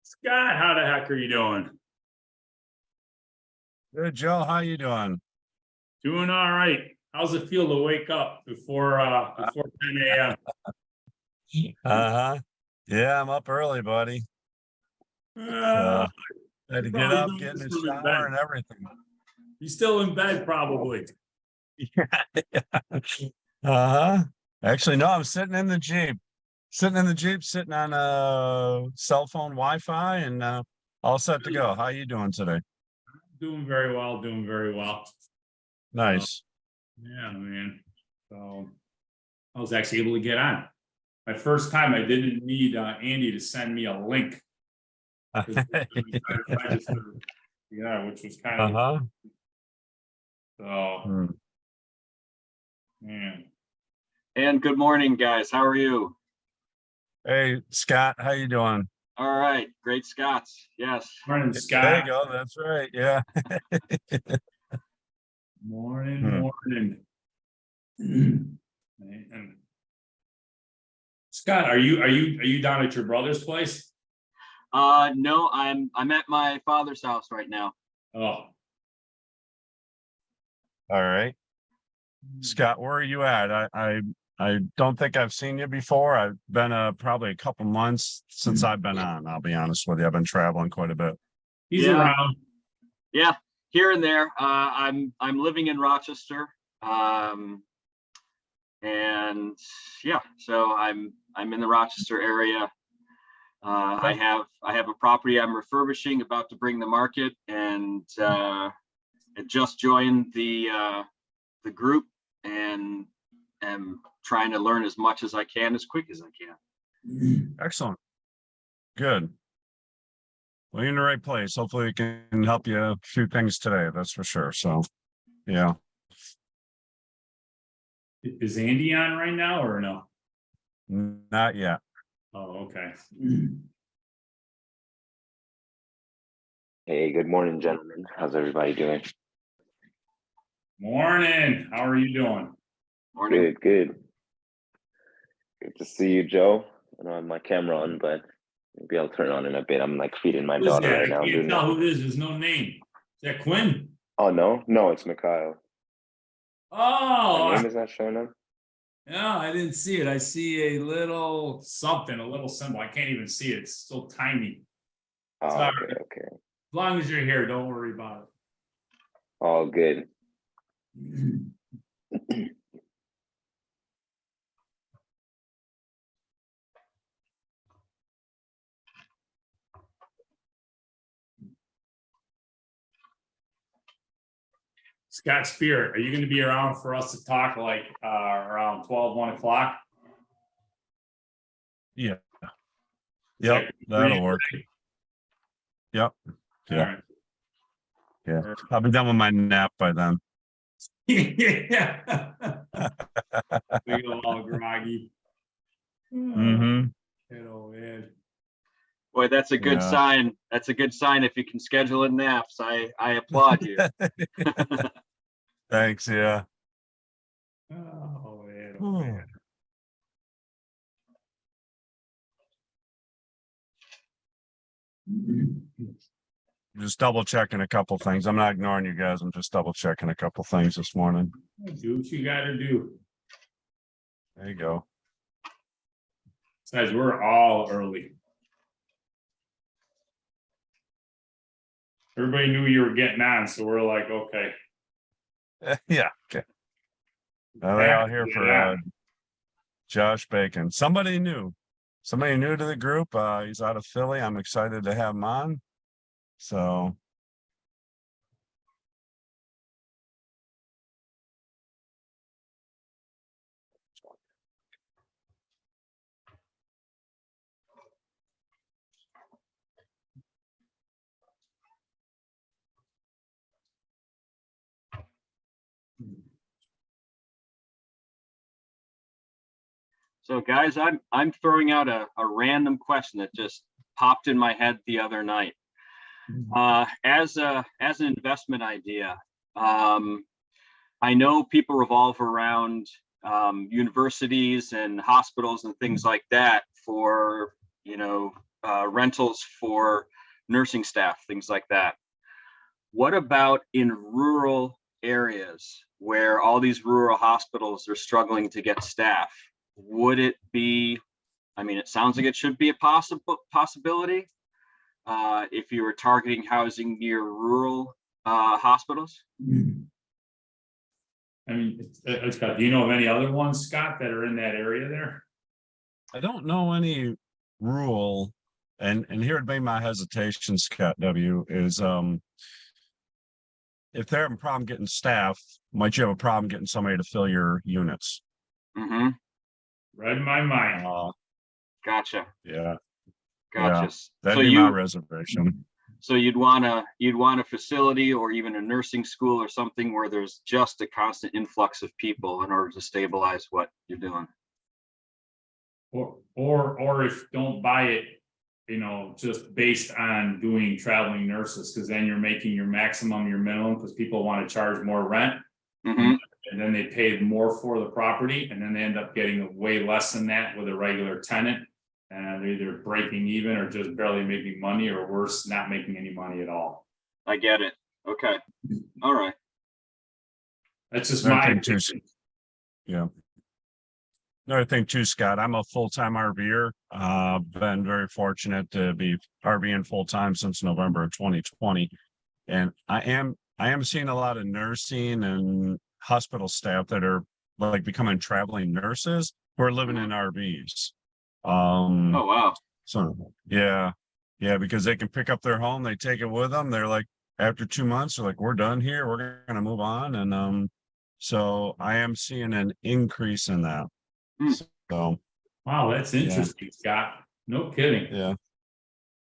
Scott, how the heck are you doing? Good, Joe. How you doing? Doing all right. How's it feel to wake up before 10 a.m.? Uh-huh. Yeah, I'm up early, buddy. Uh, Had to you're get probably up, doing get in this the from in shower bed. and everything. You're still in bed, probably. Uh-huh. Actually, no, I'm sitting in the Jeep. Sitting on a cell phone Wi-Fi and all set to go. How you doing today? Doing very well. Doing very well. Nice. Yeah, man. So I was actually able to get on. My first time, I didn't need Andy to send me a link. 'Cause I registered, yeah, which was kind of Uh-huh. so. Hmm. Man, And good morning, guys. How are you? Hey, Scott, how you doing? All right, great Scots. Yes. morning, There Scott. you go. That's right. Yeah. Morning, Hmm. morning. And Scott, are you down at your brother's place? No, I'm at my father's house right now. Oh, All right. Scott, where are you at? I don't think I've seen you before. I've been probably a couple months since I've been on. I'll be honest with you. I've been traveling quite a bit. he's Yeah. around. Yeah, here and there. I'm living in Rochester. And yeah, so I'm in the Rochester area. I have a property I'm refurbishing, about to bring to market, and I just joined the group and am trying to learn as much as I can, as quick as I can. Excellent. Good. Well, you're in the right place. Hopefully we can help you a few things today. That's for sure. So, yeah. Is Andy on right now or no? Not yet. Oh, okay. Hey, good morning, gentlemen. How's everybody doing? Morning. How are you doing? Morning. Good, good. Good to see you, Joe. I don't have my camera on, but maybe I'll turn on in a bit. I'm like feeding my Who's daughter that? right I now. I'm can't doing tell that. who it is. There's no name. Is that Quinn? Oh, no, it's Mikhail. Oh, My name is not showing up. no, I didn't see it. I see a little something, a little symbol. I can't even see it. It's so tiny. Oh, Sorry. okay. As long as you're here, don't worry about All good. it. Scott Spear, are you going to be around for us to talk like around 1 o'clock? Yeah. Is Yep. that good for That'll you? work. Yep. All Yeah. right. Yeah. I'll be done with my nap by then. Yeah. We go all groggy. Mm-hmm. Oh, man. Boy, that's a good Yeah. sign. That's a good sign if you can schedule in naps. I applaud you. Thanks. Yeah. Oh, man. Oh, Hmm. man. Just double checking a couple things. I'm not ignoring you guys. I'm just double checking a couple things this morning. Do what you got to do. There you go. Besides, we're all early. Everybody knew you were getting on, so we're like, okay. Yeah. Okay. Now they're out here for Josh Bacon. Somebody new to the group. He's out of Philly. I'm excited to have him on. So So guys, I'm throwing out a random question that just popped in my head the other night. As an investment idea, I know people revolve around universities and hospitals and things like that for rentals for nursing staff, things like that. What about in rural areas where all these rural hospitals are struggling to get staff? Would it be, I mean, it sounds like it should be a possibility if you were targeting housing near rural hospitals? I mean, Scott, do you know of any other ones, Scott, that are in that area there? I don't know any rural, and here would be my hesitation, Scott W, is if they're having a problem getting staff, might you have a problem getting somebody to fill your units? Mm-hmm. Read my mind. Gotcha. Yeah, Gotcha. that'd So be my you, reservation. so you'd want a facility or even a nursing school or something where there's just a constant influx of people in order to stabilize what you're doing. Or if don't buy it, you know, just based on doing traveling nurses, because then you're making your maximum, your minimum, because people want to charge more rent. Mm-hmm. And then they pay more for the property, and then they end up getting way less than that with a regular tenant. And they're either breaking even or just barely making money, or worse, not making any money at all. I get it. Okay. All right. That's just Another my thing too, opinion. Yeah. Another thing too, Scott, I'm a full-time RVer. Been very fortunate to be RVing full-time since November of 2020. And I am seeing a lot of nursing and hospital staff that are like becoming traveling nurses who are living in RVs. Oh, wow. So yeah, because they can pick up their home, they take it with them. They're like, after 2 months, they're like, we're done here, we're gonna move on. And so I am seeing an increase in that. Hmm. So Wow, that's interesting, Scott. No kidding. yeah,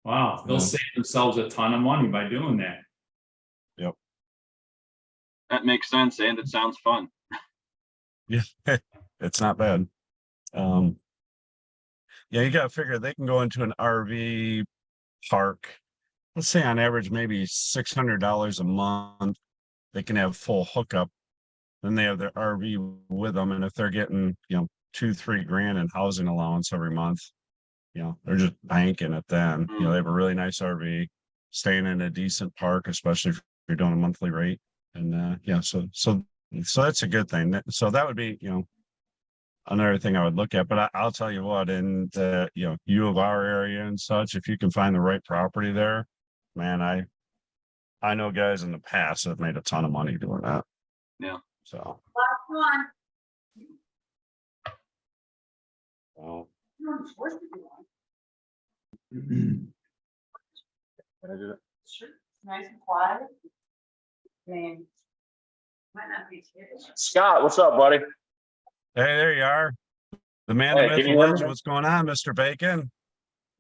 Wow, they'll Yeah. save themselves a ton of money by doing that. That makes sense, and it sounds fun. yeah, it's not bad. Yeah, you gotta figure they can go into an RV park, let's say on average, maybe $600 a month. They can have full hookup. Then they have their RV with them. And if they're getting, 2-3 grand in housing allowance every month, they're just banking it then. They have a really nice RV, staying in a decent park, especially if you're doing a monthly rate. And so that's a good thing. So that would be, another thing I would look at. But I'll tell you what, in the U of R area and such, if you can find the right property there, man, I know guys in the past that have made a ton of money doing that. Yeah. So well, Sure, nice and quiet. I mean, might not be too. Scott, what's up, buddy? hey, there you are. The man, Hey, the myth, can the you hear legend. me? What's going on, Mr. Bacon?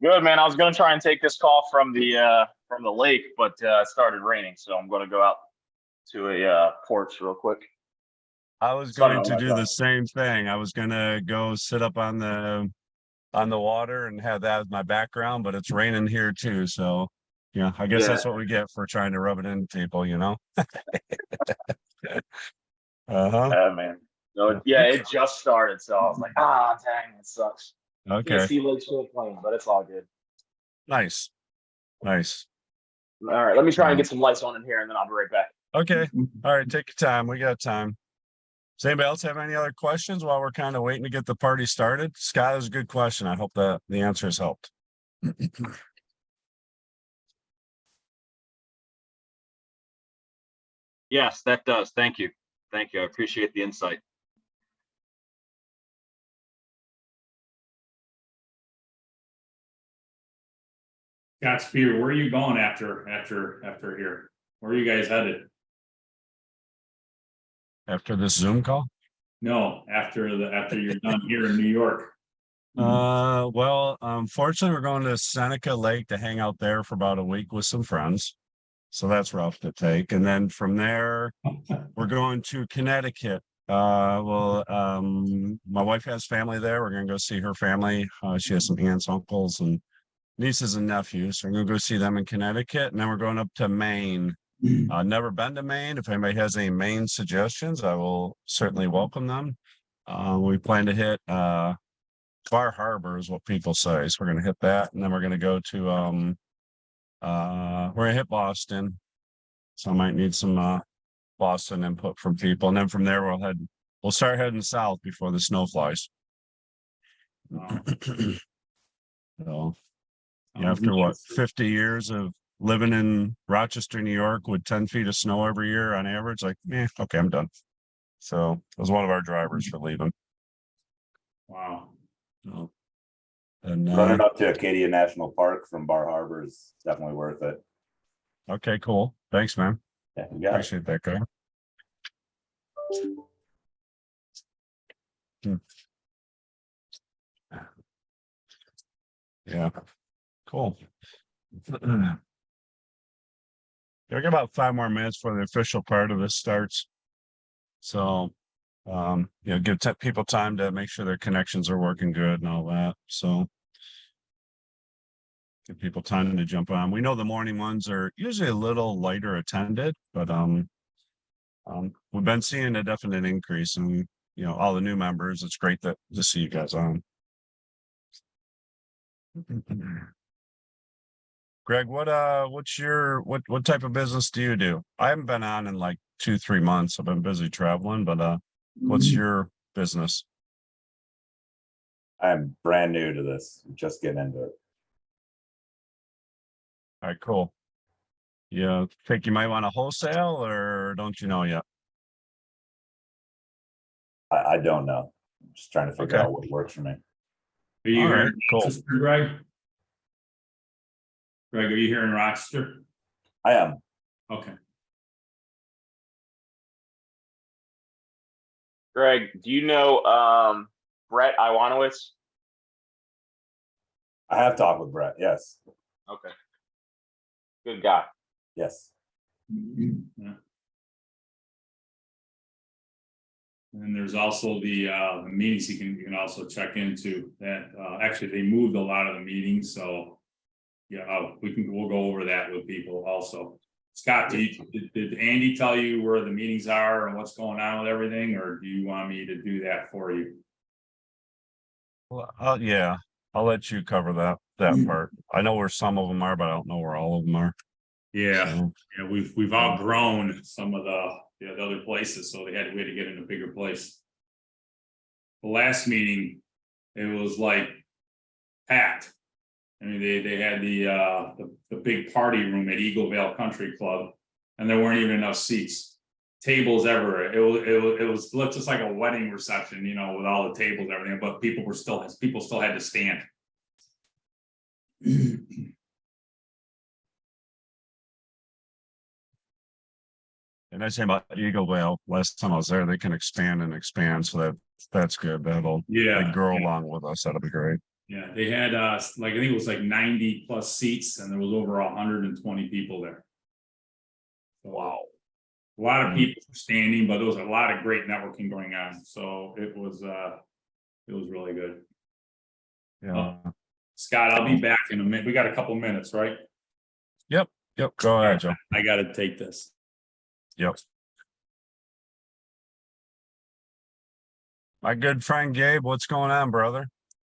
Good, man. I was gonna try and take this call from the lake, but it started raining, so I'm gonna go out to a porch real quick. I was Sorry going to about do that. the same thing. I was gonna go sit up on the water and have that as my background, but it's raining here too. So I guess Yeah. that's what we get for trying to rub it in people, Uh-huh. Yeah, man. So yeah, it just started, so I was like, dang, it sucks. Can't Okay. see Lake Champlain, but it's all good. Nice. Nice. All right, let me try and get some lights on in here, and then I'll be right back. Okay. All right. Take your time. We got time. Does anybody else have any other questions while we're kind of waiting to get the party started? Scott, is a good question. I hope that the answer has helped. Yes, that does. Thank you. Thank you. I appreciate the insight. Scott Spear, where are you going after here? Where are you guys headed? After this Zoom call? No, after you're done here in New York. Well, unfortunately, we're going to Seneca Lake to hang out there for about a week with some friends. So that's rough to take. And then from there, we're going to Connecticut. My wife has family there. We're going to go see her family. She has some aunts, uncles, and nieces and nephews. So we're going to go see them in Connecticut. And then we're going up to Maine. Never been to Maine. If anybody has any Maine suggestions, I will certainly welcome them. We plan to hit Bar Harbor is what people say. So we're gonna hit that, and then we're gonna go to we're gonna hit Boston. So I might need some Boston input from people, and then from there we'll start heading south before the snow flies. So after what, 50 years of living in Rochester, New York with 10 feet of snow every year on average, like, okay, I'm done. So it was one of our drivers for leaving. Wow. So, and Running up to Acadia National Park from Bar Harbor is definitely worth it. okay, cool. Thanks, man. Yeah, you got it. Appreciate that, guy. Yeah, cool. Yeah, we got about 5 more minutes before the official part of this starts. So, give people time to make sure their connections are working good and all that. So give people time to jump on. We know the morning ones are usually a little lighter attended, but we've been seeing a definite increase in, all the new members. It's great to see you guys on. Greg, what's your what type of business do you do? I haven't been on in like 2-3 months. I've been busy traveling, but what's your business? I'm brand new to this, just getting into it. All right, cool. Yeah, think you might want to wholesale, or don't you know yet? I don't know. I'm just trying to figure Okay. out what works for me. Are you All here right, in cool. Rochester, Greg? Greg, are you here in Rochester? I am. Okay. Greg, do you know Brett Iwanowitz? I have talked with Brett. Yes. Okay. Good guy. Yes. Yeah. And there's also the meetings you can also check into that. Actually, they moved a lot of the meetings, so yeah, we'll go over that with people also. Scott, did Andy tell you where the meetings are and what's going on with everything, or do you want me to do that for you? Well, yeah, I'll let you cover that part. I know where some of them are, but I don't know where all of them are. Yeah, So, yeah, we've outgrown some of the other places, so we had to get in a bigger place. The last meeting, it was like packed. I mean, they had the big party room at Eagle Vale Country Club, and there weren't even enough seats. Tables everywhere. It was looked just like a wedding reception, with all the tables and everything, but people still had to stand. and I say about Eagle Vale, last time I was there, they can expand and expand, so that's good. That'll Yeah, they grow along with us. That'll be great. yeah, they had I think it was like 90 plus seats, and there was over 120 people there. So, wow, a lot of people were standing, but there was a lot of great networking going on. So it was really good. Yeah. Scott, I'll be back in a minute. We got a couple minutes, right? Yep. Go ahead, Joe. I got to take this. Yep. My good friend Gabe, what's going on, brother?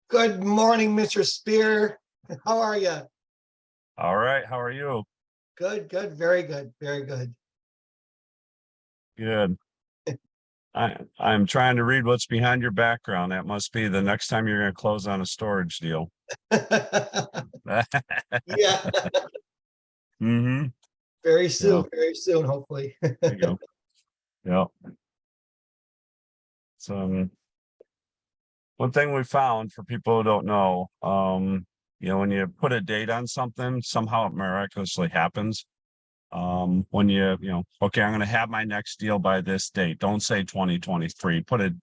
Good morning, Mr. Spear. How are you? All right. How are you? Good, very good, very good. Good. I'm trying to read what's behind your background. That must be the next time you're going to close on a storage deal. Yeah, Mm-hmm. very soon, hopefully. There you go. Yeah. So one thing we found for people who don't know, when you put a date on something, somehow it miraculously happens. When okay, I'm going to have my next deal by this date. Don't say 2023. Put a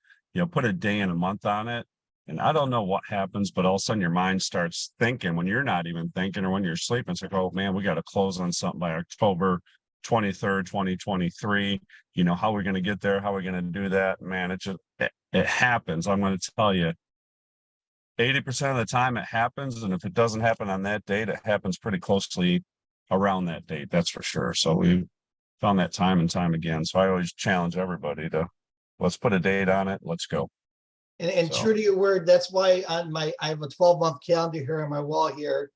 day and a month on it. And I don't know what happens, but all of a sudden your mind starts thinking when you're not even thinking, or when you're sleeping. It's like, oh man, we got to close on something by October 23rd, 2023. How are we going to get there? How are we going to do that? Man, it happens. I'm going to tell you, 80% of the time it happens. And if it doesn't happen on that date, it happens pretty closely around that date. That's for sure. So we found that time and time again. So I always challenge everybody to let's put a date on it. Let's go. And So- true to your word, that's why I have a 12-month calendar here on my wall here.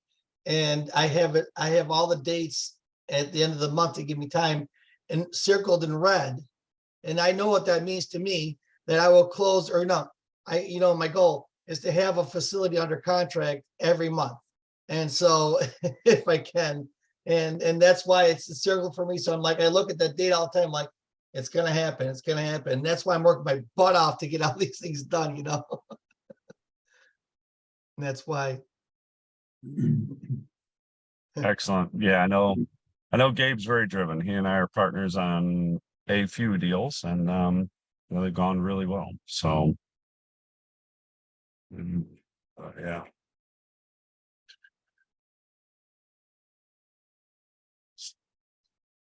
And I have all the dates at the end of the month to give me time and circled in red. And I know what that means to me, that I will close or not. My goal is to have a facility under contract every month. And so if I can, and that's why it's a circle for me. So I'm like, I look at that date all the time, like, it's gonna happen, it's gonna happen. And that's why I'm working my butt off to get all these things done, And that's why. Excellent. Yeah, I know Gabe's very driven. He and I are partners on a few deals and they've gone really well. So yeah.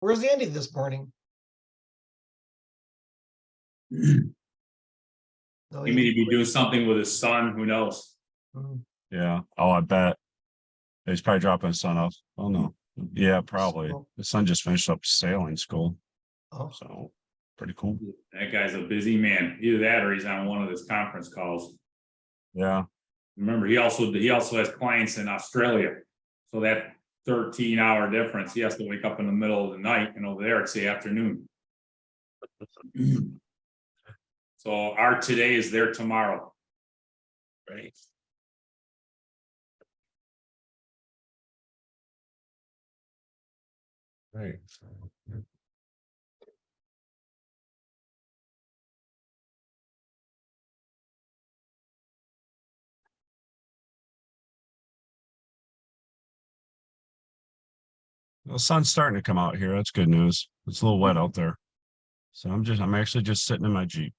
Where's Andy this morning? No, He may be doing something with his son, who knows? Mm, Yeah. Oh, I bet. He's probably dropping his son off. Oh no. Yeah, probably. So- His son just finished up sailing school. Oh, So pretty cool. That guy's a busy man. Either that or he's on one of his conference calls. Yeah. Remember, he also has clients in Australia. So that 13-hour difference, he has to wake up in the middle of the night, and over there it's the afternoon. So our today is their tomorrow. Right. Right. The sun's starting to come out here. That's good news. It's a little wet out there. So I'm actually just sitting in my Jeep.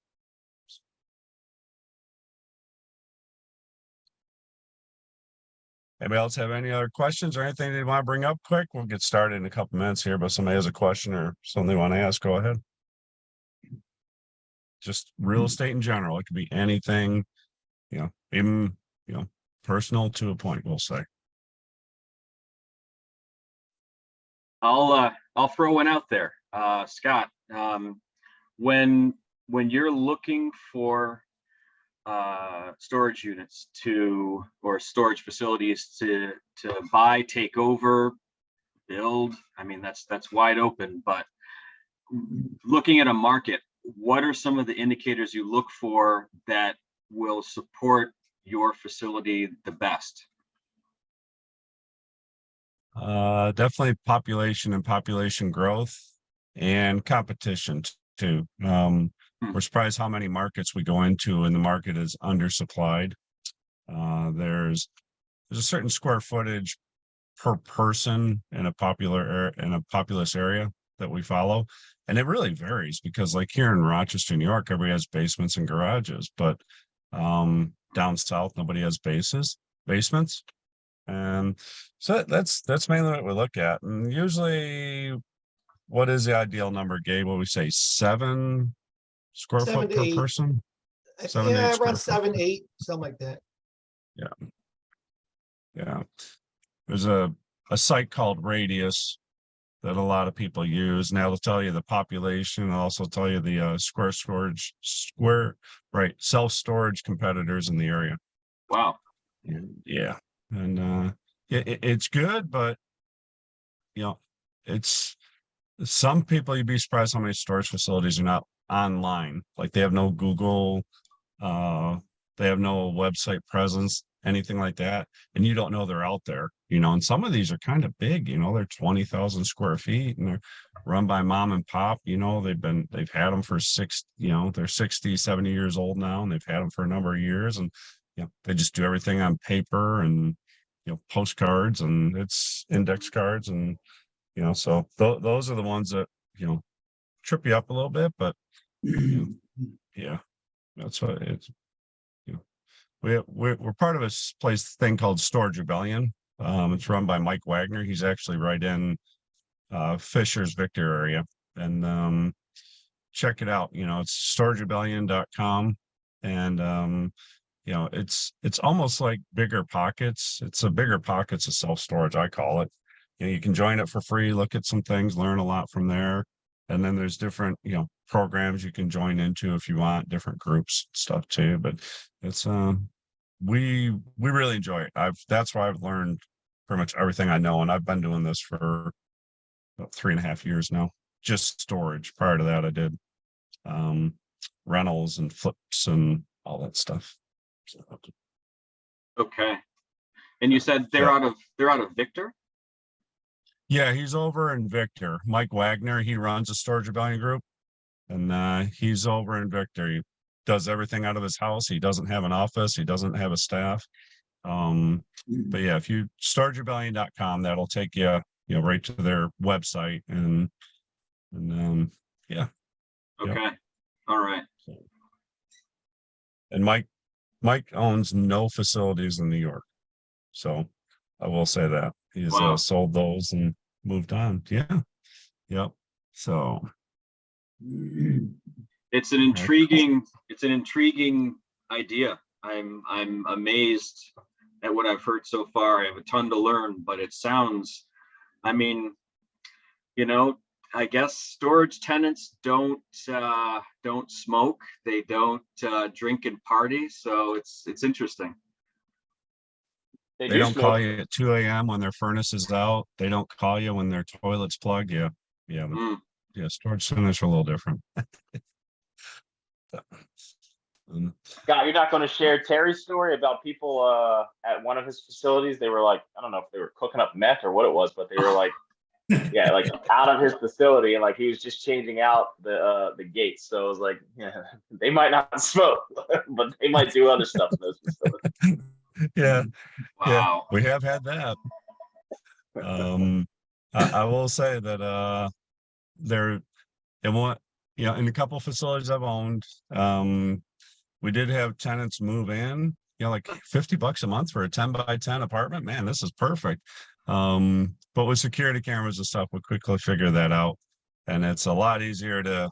Anybody else have any other questions or anything they want to bring up quick? We'll get started in a couple minutes here, but somebody has a question or something they want to ask, go ahead. Just real estate in general. It could be anything, even, personal to a point, we'll say. I'll throw one out there. Scott, when you're looking for storage units or storage facilities to buy, take over, build, I mean, that's wide open, but looking at a market, what are some of the indicators you look for that will support your facility the best? Definitely population and population growth and competition too. We're surprised how many markets we go into and the market is undersupplied. There's a certain square footage per person in a populous area that we follow. And it really varies because like here in Rochester, New York, everybody has basements and garages, but down south, nobody has basements. And so that's mainly what we look at. And usually what is the ideal number, Gabe? What we say, 7 square 7 foot to per 8. person? 7 to 8 Yeah, square around foot. 7, 8, something like that. Yeah. There's a site called Radius that a lot of people use. And that'll tell you the population, and also tell you the self-storage competitors in the area. Wow. Yeah. And it's good, but it's some people, you'd be surprised how many storage facilities are not online. Like they have no Google, they have no website presence, anything like that. And you don't know they're out there, and some of these are kind of big, they're 20,000 square feet and they're run by mom and pop, they've had them for they're 60, 70 years old now, and they've had them for a number of years. And, they just do everything on paper and, postcards and it's index cards. And, so those are the ones that, trip you up a little bit, but yeah, that's what it's, we're part of a thing called Storage Rebellion. It's run by Mike Wagner. He's actually right in Fisher's Victor area. And check it out. It's storagerebellion.com. And it's almost like Bigger Pockets. It's a Bigger Pockets of self-storage, I call it. You can join it for free, look at some things, learn a lot from there. And then there's different, programs you can join into if you want, different groups, stuff too, but it's, we really enjoy it. That's why I've learned pretty much everything I know, and I've been doing this for about 3.5 years now, just storage. Prior to that, I did, rentals and flips and all that stuff. So, Okay. And you said they're Yeah. out of Victor? yeah, he's over in Victor. Mike Wagner, he runs a Storage Rebellion group, and he's over in Victor. He does everything out of his house. He doesn't have an office. He doesn't have a staff. But yeah, if you storagerebellion.com, that'll take you, right to their website, and yeah. Okay. All right. And Mike owns no facilities in New York. So I will say that he's Wow. sold those and moved on. Yeah. Yep. So It's an intriguing idea. I'm amazed at what I've heard so far. I have a ton to learn, but it sounds, I mean, I guess storage tenants don't smoke. They don't drink and party. So it's interesting. they do don't smoke. call you at 2 a.m. when their furnace is out. They don't call you when their toilet's plugged. Yeah. Yeah. Mm. Yeah. Storage centers are a little different. Scott, you're not going to share Terry's story about people at one of his facilities. They were like, I don't know if they were cooking up meth or what it was, but they were like, yeah, like out of his facility, and like he was just changing out the gates. So it was like, yeah, they might not smoke, but they might do other stuff in those facilities. Yeah. Yeah. Wow. We have had that. I will say that there in one, in a couple facilities I've owned, we did have tenants move in, like $50 a month for a 10-by-10 apartment. Man, this is perfect. But with security cameras and stuff, we quickly figured that out. And it's a lot easier to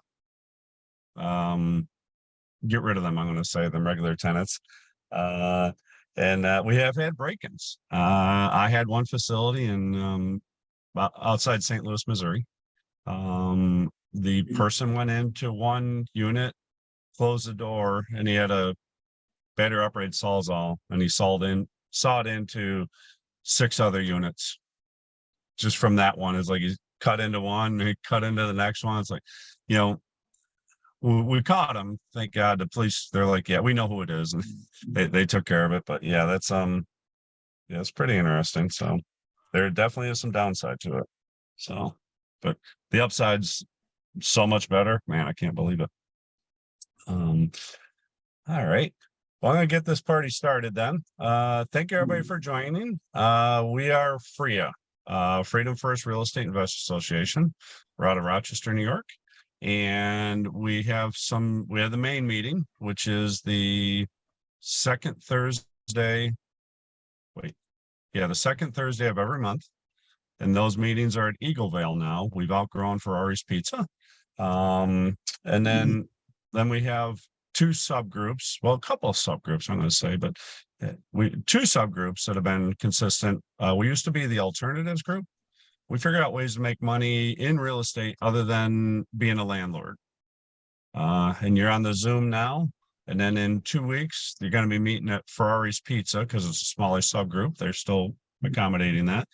get rid of them, I'm gonna say, than regular tenants. And we have had break-ins. I had one facility in outside St. Louis, Missouri. The person went into one unit, closed the door, and he had a battery operated Sawzall, and he sawed it into 6 other units. Just from that one, it's like he cut into one, he cut into the next one. It's like, we caught him. Thank God. The police, they're like, yeah, we know who it is, and they took care of it. But yeah, that's it's pretty interesting. So there definitely is some downside to it. So, but the upside's so much better. Man, I can't believe it. All right. Well, I'm gonna get this party started then. Thank you everybody for joining. We are FRIA, Freedom First Real Estate Investors Association. We're out of Rochester, New York. And we have the main meeting, which is the second Thursday. The second Thursday of every month. And those meetings are at Eagle Vale now. We've outgrown Ferrari's Pizza. And then we have 2 subgroups, well, a couple of subgroups, I'm going to say, but 2 subgroups that have been consistent. We used to be the alternatives group. We figured out ways to make money in real estate other than being a landlord. And you're on the Zoom now. And then in 2 weeks, you're going to be meeting at Ferrari's Pizza because it's a smaller subgroup. They're still accommodating that.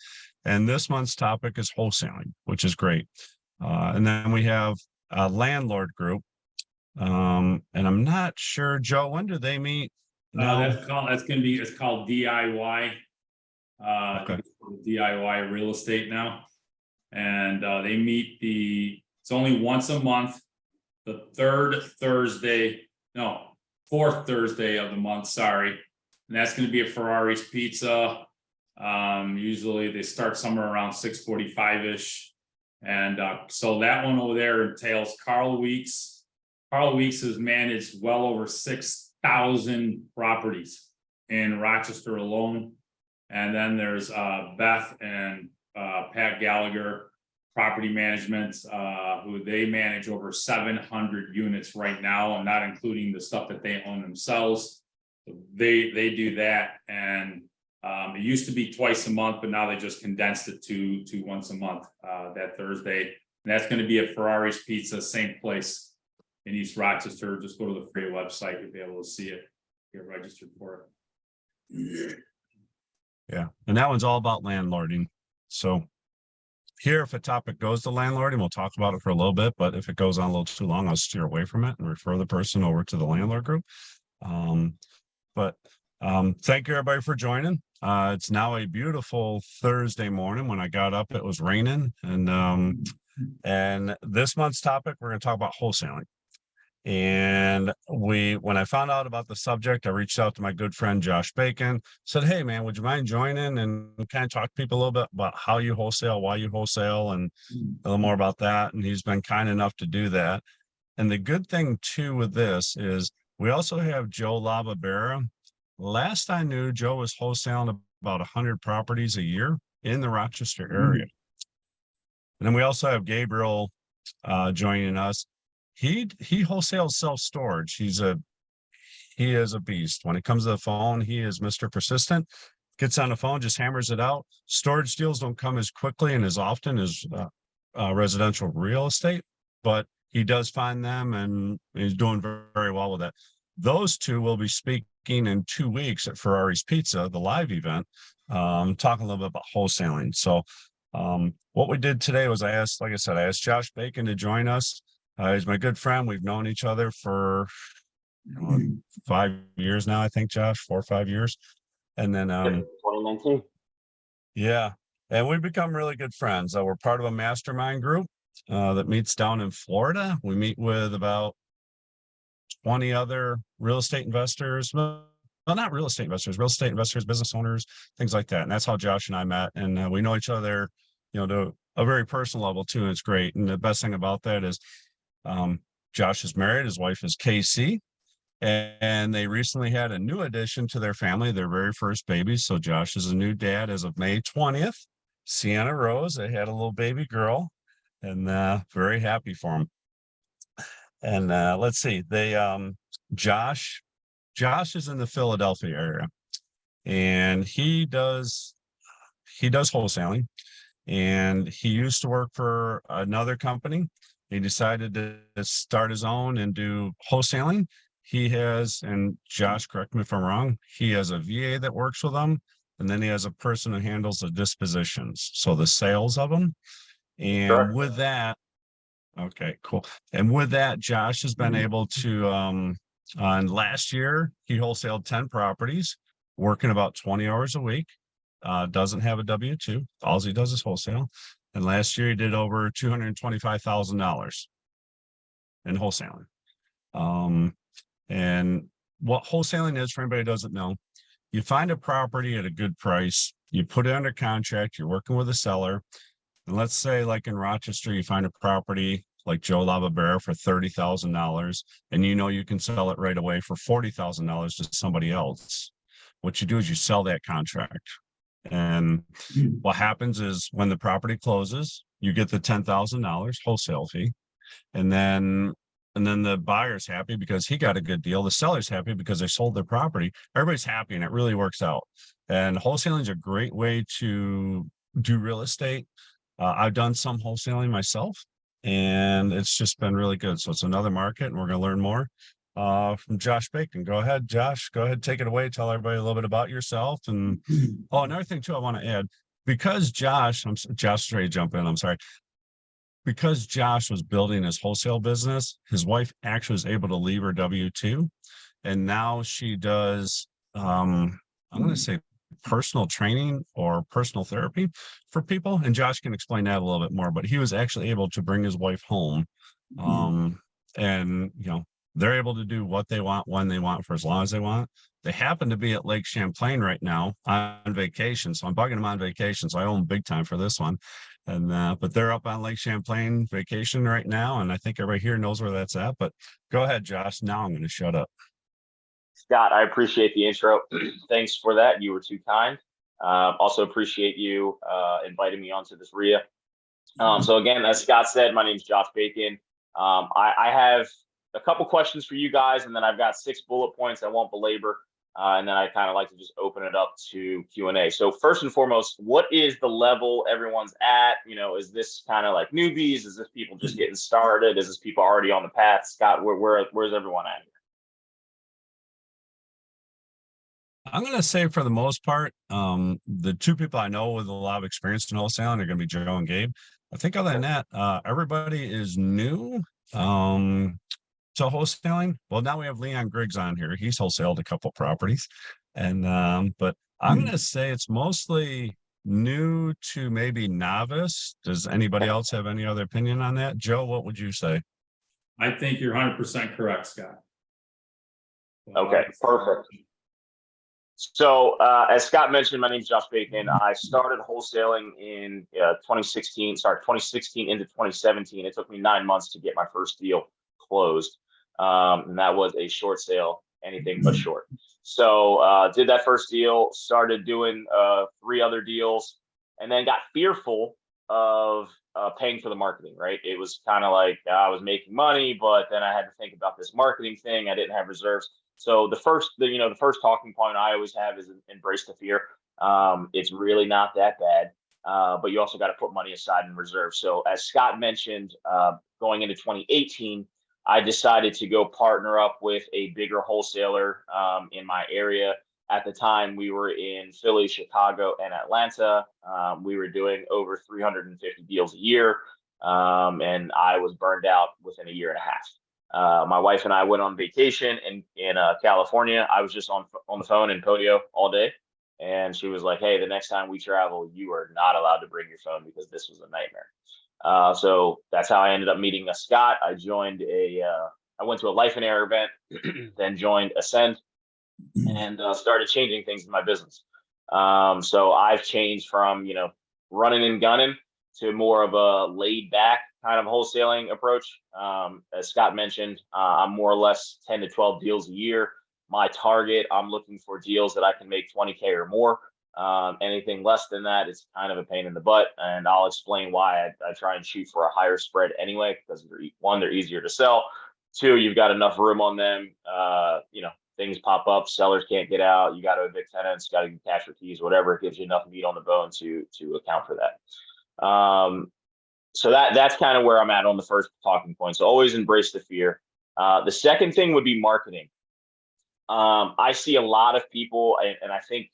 And this month's topic is wholesaling, which is great. And then we have a landlord group. And I'm not sure, Joe, when do they meet? It's called DIY. Okay. DIY real estate now. And they meet it's only once a month, the fourth Thursday of the month, sorry. And that's going to be at Ferrari's Pizza. Usually they start somewhere around 6:45-ish. And so that one over there entails Carl Weeks. Carl Weeks has managed well over 6,000 properties in Rochester alone. And then there's Beth and Pat Gallagher, property management, who they manage over 700 units right now, and not including the stuff that they own themselves. So they do that, and it used to be twice a month, but now they just condensed it to once a month, that Thursday. And that's gonna be at Ferrari's Pizza, same place in East Rochester. Just go to the free website, you'll be able to see it, get registered for it. Yeah, and that one's all about landlording. So here, if a topic goes to landlording, we'll talk about it for a little bit, but if it goes on a little too long, I'll steer away from it and refer the person over to the landlord group. Thank you everybody for joining. It's now a beautiful Thursday morning. When I got up, it was raining, and this month's topic, we're going to talk about wholesaling. And when I found out about the subject, I reached out to my good friend Josh Bacon, said, "Hey man, would you mind joining and kind of talk to people a little bit about how you wholesale, why you wholesale, and a little more about that?" And he's been kind enough to do that. And the good thing too with this is we also have Joe Lababera. Last I knew, Joe was wholesaling about 100 properties a year in the Rochester area. And then we also have Gabriel joining us. He wholesales self-storage. He is a beast. When it comes to the phone, he is Mr. Persistent. Gets on the phone, just hammers it out. Storage deals don't come as quickly and as often as residential real estate, but he does find them, and he's doing very, very well with it. Those two will be speaking in 2 weeks at Ferrari's Pizza, the live event, talking a little bit about wholesaling. So what we did today was I asked Josh Bacon to join us. He's my good friend. We've known each other for 5 years now, I think, Josh, 4 or 5 years. And then 2019. yeah, and we've become really good friends. We're part of a mastermind group that meets down in Florida. We meet with about 20 other real estate investors. Well, not real estate investors, business owners, things like that. And that's how Josh and I met. And we know each other, to a very personal level too. And it's great. And the best thing about that is Josh is married. His wife is Casey. And they recently had a new addition to their family, their very first baby. So Josh is a new dad as of May 20th. Sienna Rose, they had a little baby girl, and very happy for him. And let's see, Josh is in the Philadelphia area, and he does wholesaling, and he used to work for another company. He decided to start his own and do wholesaling. He has, and Josh, correct me if I'm wrong, he has a VA that works with him, and then he has a person who handles the dispositions, so the sales of them. And Sure. with that, okay, cool. And with that, Josh has been able to, on last year, he wholesaled 10 properties, working about 20 hours a week, doesn't have a W-2. All he does is wholesale. And last year he did over $225,000 in wholesaling. And what wholesaling is, for anybody who doesn't know, you find a property at a good price, you put it under contract, you're working with a seller. And let's say, like in Rochester, you find a property like Joe Lababera for $30,000, and you can sell it right away for $40,000 to somebody else. What you do is you sell that contract. And what happens is when the property closes, you get the $10,000 wholesale fee. And then the buyer's happy because he got a good deal. The seller's happy because they sold their property. Everybody's happy, and it really works out. And wholesaling is a great way to do real estate. I've done some wholesaling myself, and it's just been really good. So it's another market, and we're going to learn more from Josh Bacon. Go ahead, Josh. Go ahead, take it away. Tell everybody a little bit about yourself. And another thing too, I want to add, because Josh is ready to jump in. I'm sorry. Because Josh was building his wholesale business, his wife actually was able to leave her W-2, and now she does, I'm going to say personal training or personal therapy for people. And Josh can explain that a little bit more, but he was actually able to bring his wife home. And, they're able to do what they want, when they want, for as long as they want. They happen to be at Lake Champlain right now on vacation. So I'm bugging them on vacation. So I owe them big time for this one. And, but they're up on Lake Champlain vacation right now. And I think everybody here knows where that's at, but go ahead, Josh. Now I'm going to shut up. Scott, I appreciate the intro. Thanks for that. You were too kind. Also appreciate you inviting me onto this RIA. So again, as Scott said, my name is Josh Bacon. I have a couple questions for you guys, and then I've got 6 bullet points I won't belabor. And then I kind of like to just open it up to Q&A. So first and foremost, what is the level everyone's at? You know, is this kind of like newbies? Is this people just getting started? Is this people already on the path? Scott, where's everyone at? I'm gonna say for the most part, the two people I know with a lot of experience in wholesaling are gonna be Joe and Gabe. I think other than that, everybody is new to wholesaling. Well, now we have Leon Griggs on here. He's wholesaled a couple properties. And but I'm gonna say it's mostly new to maybe novice. Does anybody else have any other opinion on that? Joe, what would you say? I think you're 100% correct, Scott. Okay, perfect. So as Scott mentioned, my name is Josh Bacon. I started wholesaling in 2016 into 2017. It took me 9 months to get my first deal closed. And that was a short sale, anything but short. So did that first deal, started doing 3 other deals, and then got fearful of paying for the marketing, right? It was kind of like I was making money, but then I had to think about this marketing thing. I didn't have reserves. So the first talking point I always have is embrace the fear. It's really not that bad, but you also got to put money aside in reserve. So as Scott mentioned, going into 2018, I decided to go partner up with a bigger wholesaler in my area. At the time, we were in Philly, Chicago, and Atlanta. We were doing over 350 deals a year, and I was burned out within a year and a half. My wife and I went on vacation in California. I was just on the phone in Podio all day. And she was like, hey, the next time we travel, you are not allowed to bring your phone because this was a nightmare. So that's how I ended up meeting Scott. I went to a Life and Air event, then joined Ascend, and started changing things in my business. So I've changed from, running and gunning to more of a laid back kind of wholesaling approach. As Scott mentioned, I'm more or less 10 to 12 deals a year. My target, I'm looking for deals that I can make 20K or more. Anything less than that, it's kind of a pain in the butt. And I'll explain why I try and shoot for a higher spread anyway, because they're easier to sell. 2, you've got enough room on them. Things pop up, sellers can't get out. You got to evict tenants, got to get cash for keys, whatever. It gives you enough meat on the bone to account for that. So that's kind of where I'm at on the first talking point. So always embrace the fear. The second thing would be marketing. I see a lot of people, and I think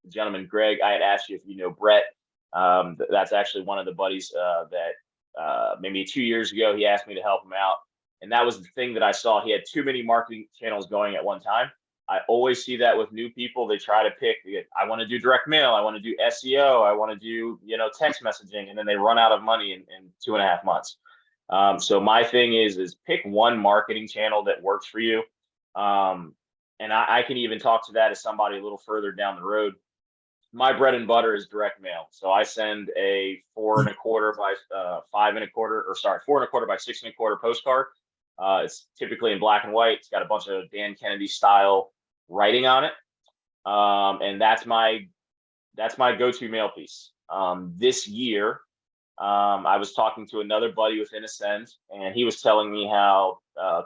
gentleman Greg, I had asked you if you know Brett. That's actually one of the buddies that maybe 2 years ago, he asked me to help him out. And that was the thing that I saw. He had too many marketing channels going at one time. I always see that with new people. They try to pick, I want to do direct mail. I want to do SEO. I want to do, text messaging. And then they run out of money in 2.5 months. So my thing is pick one marketing channel that works for you. And I can even talk to that as somebody a little further down the road. My bread and butter is direct mail. So I send a 4.25 by 5.25, or sorry, 4.25 by 6.25 postcard. It's typically in black and white. It's got a bunch of Dan Kennedy style writing on it. And that's my go-to mail piece. This year, I was talking to another buddy within Ascend, and he was telling me how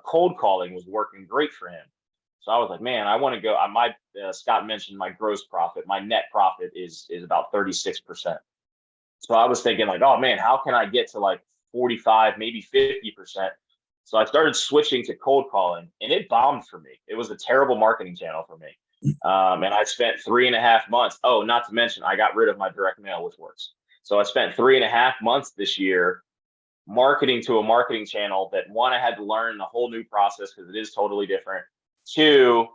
cold calling was working great for him. So I was like, man, I want to go. Scott mentioned my gross profit. My net profit is about 36%. So I was thinking like, oh man, how can I get to like 45, maybe 50%? So I started switching to cold calling, and it bombed for me. It was a terrible marketing channel for me. And I spent 3.5 months. Oh, not to mention, I got rid of my direct mail, which works. So I spent 3.5 months this year marketing to a marketing channel that, one, I had to learn a whole new process because it is totally different. 2,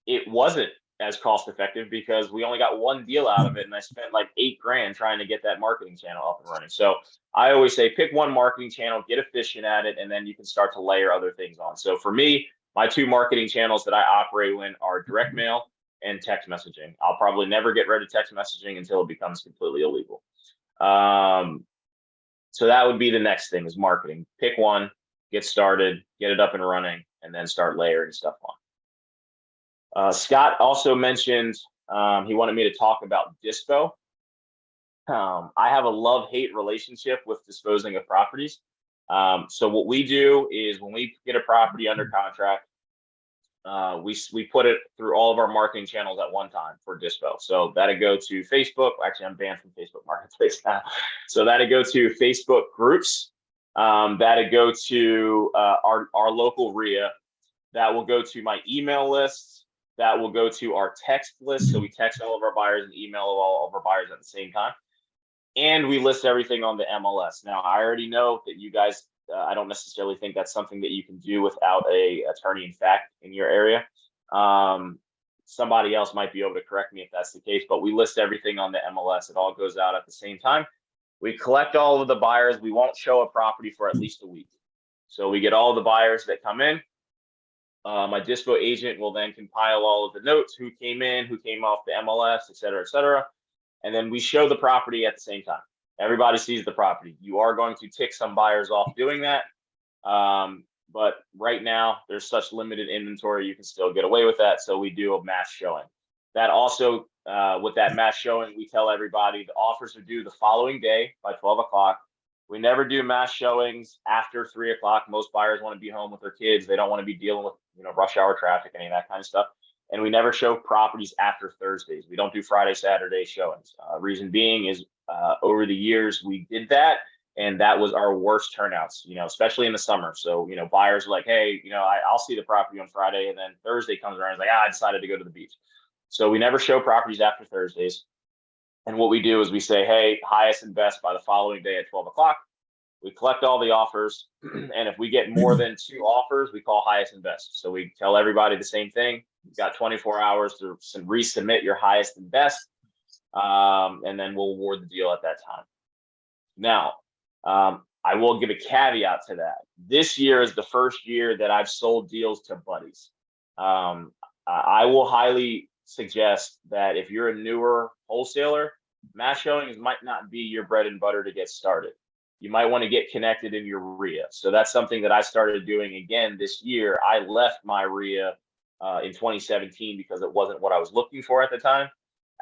it wasn't as cost effective because we only got one deal out of it, and I spent like $8,000 trying to get that marketing channel up and running. So I always say pick one marketing channel, get efficient at it, and then you can start to layer other things on. So for me, my 2 marketing channels that I operate in are direct mail and text messaging. I'll probably never get rid of text messaging until it becomes completely illegal. So that would be the next thing, is marketing. Pick one, get started, get it up and running, and then start layering stuff on. Scott also mentioned he wanted me to talk about dispo. I have a love-hate relationship with disposing of properties. So what we do is when we get a property under contract, we put it through all of our marketing channels at one time for Dispo. So that'd go to Facebook. Actually, I'm banned from Facebook Marketplace now. So that'd go to Facebook groups. That'd go to our local RIA. That will go to my email list. That will go to our text list. So we text all of our buyers and email all of our buyers at the same time. And we list everything on the MLS. Now, I already know that you guys, I don't necessarily think that's something that you can do without a attorney in fact in your area. Somebody else might be able to correct me if that's the case, but we list everything on the MLS. It all goes out at the same time. We collect all of the buyers. We won't show a property for at least a week. So we get all the buyers that come in. My Dispo agent will then compile all of the notes, who came in, who came off the MLS, et cetera, et cetera. And then we show the property at the same time. Everybody sees the property. You are going to tick some buyers off doing that. But right now there's such limited inventory, you can still get away with that. So we do a mass showing. That also, with that mass showing, we tell everybody the offers are due the following day by 12 o'clock. We never do mass showings after 3 o'clock. Most buyers want to be home with their kids. They don't want to be dealing with, rush hour traffic, any of that kind of stuff. And we never show properties after Thursdays. We don't do Friday, Saturday showings. Reason being is over the years we did that, and that was our worst turnouts, especially in the summer. So, buyers are like, hey, I'll see the property on Friday, and then Thursday comes around, it's like, I decided to go to the beach. So we never show properties after Thursdays. And what we do is we say, hey, highest and best by the following day at 12 o'clock. We collect all the offers, and if we get more than 2 offers, we call highest and best. So we tell everybody the same thing. You've got 24 hours to resubmit your highest and best, and then we'll award the deal at that time. Now, I will give a caveat to that. This year is the first year that I've sold deals to buddies. I will highly suggest that if you're a newer wholesaler, mass showings might not be your bread and butter to get started. You might want to get connected in your RIA. So that's something that I started doing again this year. I left my RIA in 2017 because it wasn't what I was looking for at the time.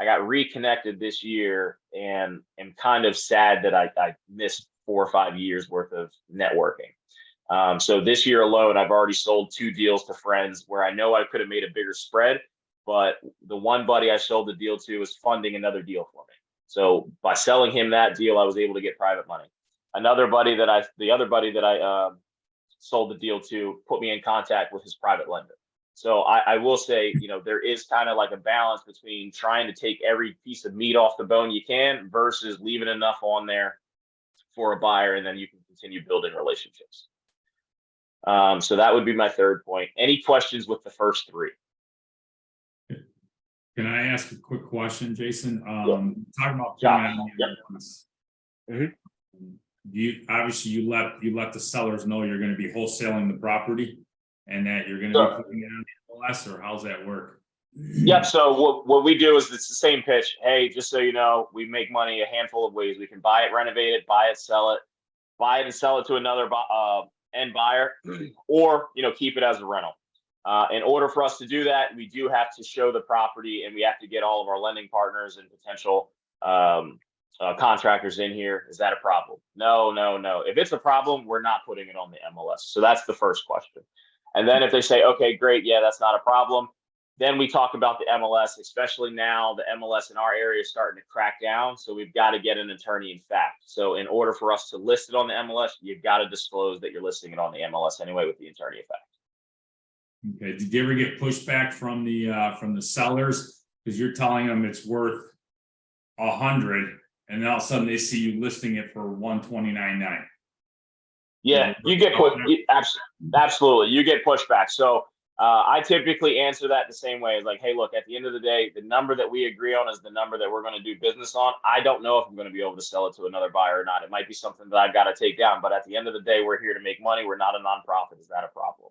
I got reconnected this year and am kind of sad that I missed 4 or 5 years worth of networking. So this year alone, I've already sold 2 deals to friends where I know I could have made a bigger spread, but the one buddy I sold the deal to was funding another deal for me. So by selling him that deal, I was able to get private money. The other buddy that I sold the deal to put me in contact with his private lender. So I will say, there is kind of like a balance between trying to take every piece of meat off the bone you can versus leaving enough on there for a buyer, and then you can continue building relationships. So that would be my third point. Any questions with the first 3? Can I ask a quick question, Jason? Talking about Yeah. Obviously you let the sellers know you're going to be wholesaling the property and that you're going to be putting it on the MLS, or how's that work? Yep. So what we do is it's the same pitch. Hey, just so you know, we make money a handful of ways. We can buy it, renovate it, buy it, sell it, and sell it to another end buyer, or keep it as a rental. In order for us to do that, we do have to show the property, and we have to get all of our lending partners and potential contractors in here. Is that a problem? No. If it's a problem, we're not putting it on the MLS. So that's the first question. And then if they say, okay, great, yeah, that's not a problem, then we talk about the MLS, especially now the MLS in our area is starting to crack down. So we've got to get an attorney in fact. So in order for us to list it on the MLS, you've got to disclose that you're listing it on the MLS anyway with the attorney in fact. Okay. Did you ever get pushback from the sellers because you're telling them it's worth 100, and then all of a sudden they see you listing it for 129.9? Yeah, you get put absolutely. You get pushback. So I typically answer that the same way. It's like, hey, look, at the end of the day, the number that we agree on is the number that we're going to do business on. I don't know if I'm going to be able to sell it to another buyer or not. It might be something that I've got to take down. But at the end of the day, we're here to make money. We're not a nonprofit. Is that a problem?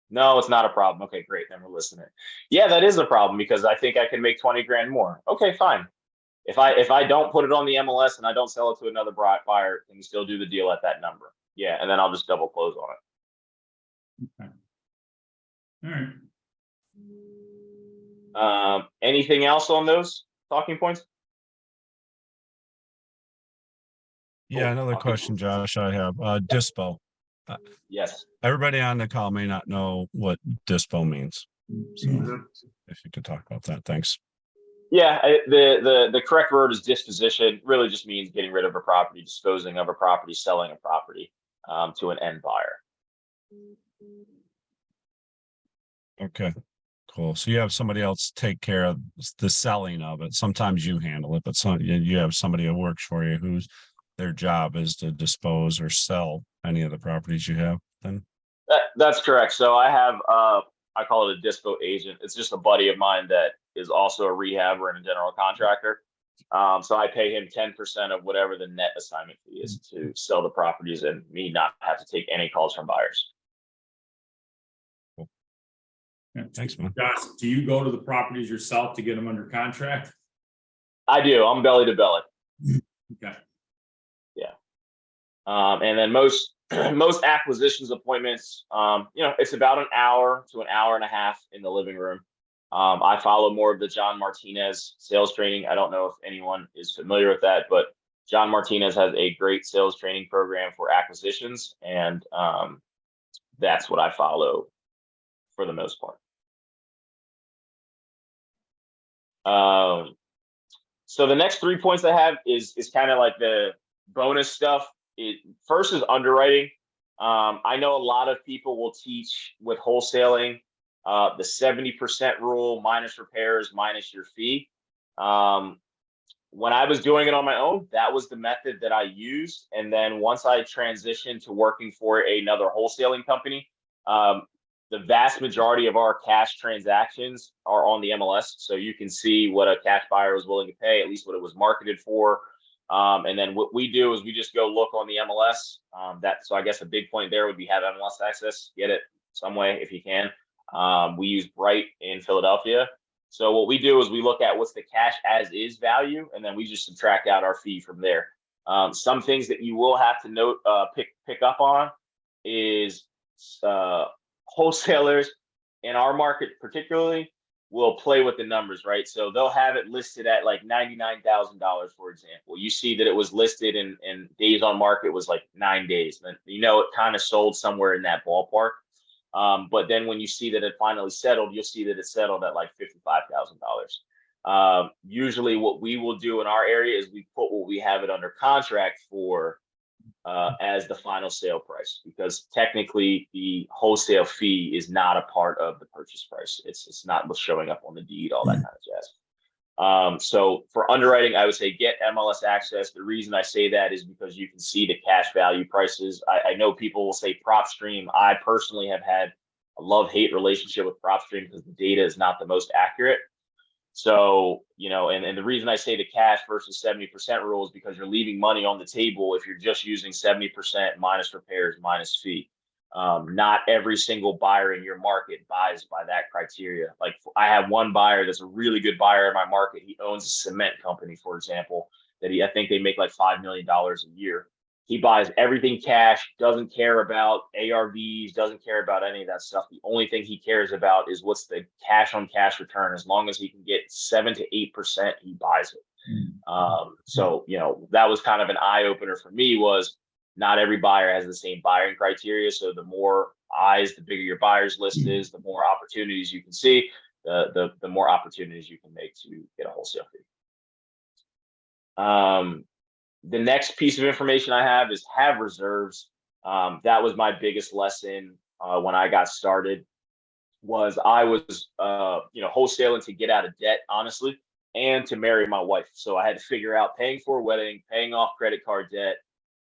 No, it's not a problem. Okay, great. Then we're listening. Yeah, that is a problem because I think I can make 20 grand more. Okay, fine. If I don't put it on the MLS and I don't sell it to another buyer, can you still do the deal at that number? Yeah, and then I'll just double close on it. Okay. All right. Anything else on those talking points? Yeah, another question, Josh, I have. Dispo. Yes. Everybody on the call may not know what dispo means. So Mhm. if you could talk about that, thanks. Yeah, the correct word is disposition. Really just means getting rid of a property, disposing of a property, selling a property to an end buyer. Okay, cool. So you have somebody else take care of the selling of it. Sometimes you handle it, but you have somebody who works for you whose their job is to dispose or sell any of the properties you have then? That's correct. So I have I call it a dispo agent. It's just a buddy of mine that is also a rehabber and a general contractor. So I pay him 10% of whatever the net assignment fee is to sell the properties and me not have to take any calls from buyers. Thanks, man. Josh, do you go to the properties yourself to get them under contract? I do. I'm belly to belly. Okay. And then most most acquisitions appointments, it's about an hour to an hour and a half in the living room. I follow more of the John Martinez sales training. I don't know if anyone is familiar with that, but John Martinez has a great sales training program for acquisitions, and that's what I follow for the most part. So the next 3 points I have is kind of like the bonus stuff. First is underwriting. I know a lot of people will teach with wholesaling the 70% rule, minus repairs, minus your fee. When I was doing it on my own, that was the method that I used. And then once I transitioned to working for another wholesaling company, the vast majority of our cash transactions are on the MLS. So you can see what a cash buyer was willing to pay, at least what it was marketed for. And then what we do is we just go look on the MLS. So I guess a big point there would be have MLS access, get it some way if you can. We use Bright in Philadelphia. So what we do is we look at what's the cash as is value, and then we just subtract out our fee from there. Some things that you will have to note, pick up on is wholesalers in our market particularly will play with the numbers, right? So they'll have it listed at like $99,000, for example. You see that it was listed in days on market was like 9 days. And it kind of sold somewhere in that ballpark. But then when you see that it finally settled, you'll see that it settled at like $55,000. Usually what we will do in our area is we put what we have it under contract for as the final sale price, because technically the wholesale fee is not a part of the purchase price. It's not what's showing up on the deed, all that kind of jazz. So for underwriting, I would say get MLS access. The reason I say that is because you can see the cash value prices. I know people will say PropStream. I personally have had a love-hate relationship with PropStream because the data is not the most accurate. So, and the reason I say the cash versus 70% rule is because you're leaving money on the table if you're just using 70% minus repairs, minus fee. Not every single buyer in your market buys by that criteria. Like I have one buyer that's a really good buyer in my market. He owns a cement company, for example, that I think they make like $5 million a year. He buys everything cash, doesn't care about ARVs, doesn't care about any of that stuff. The only thing he cares about is what's the cash on cash return. As long as he can get 7 to 8%, he buys it. So, that was kind of an eye opener for me, was not every buyer has the same buying criteria. So the more eyes, the bigger your buyer's list is, the more opportunities you can see, the more opportunities you can make to get a wholesale fee. The next piece of information I have is have reserves. That was my biggest lesson when I got started. I was wholesaling to get out of debt, honestly, and to marry my wife. So I had to figure out paying for a wedding, paying off credit card debt.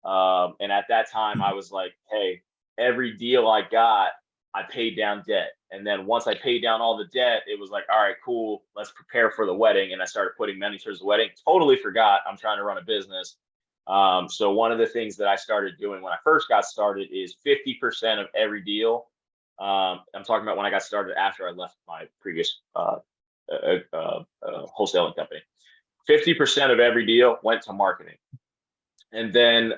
And at that time, I was like, hey, every deal I got, I paid down debt. And then once I paid down all the debt, it was like, all right, cool, let's prepare for the wedding. And I started putting money towards the wedding. Totally forgot I'm trying to run a business. So one of the things that I started doing when I first got started is 50% of every deal. I'm talking about when I got started after I left my previous wholesaling company. 50% of every deal went to marketing. And then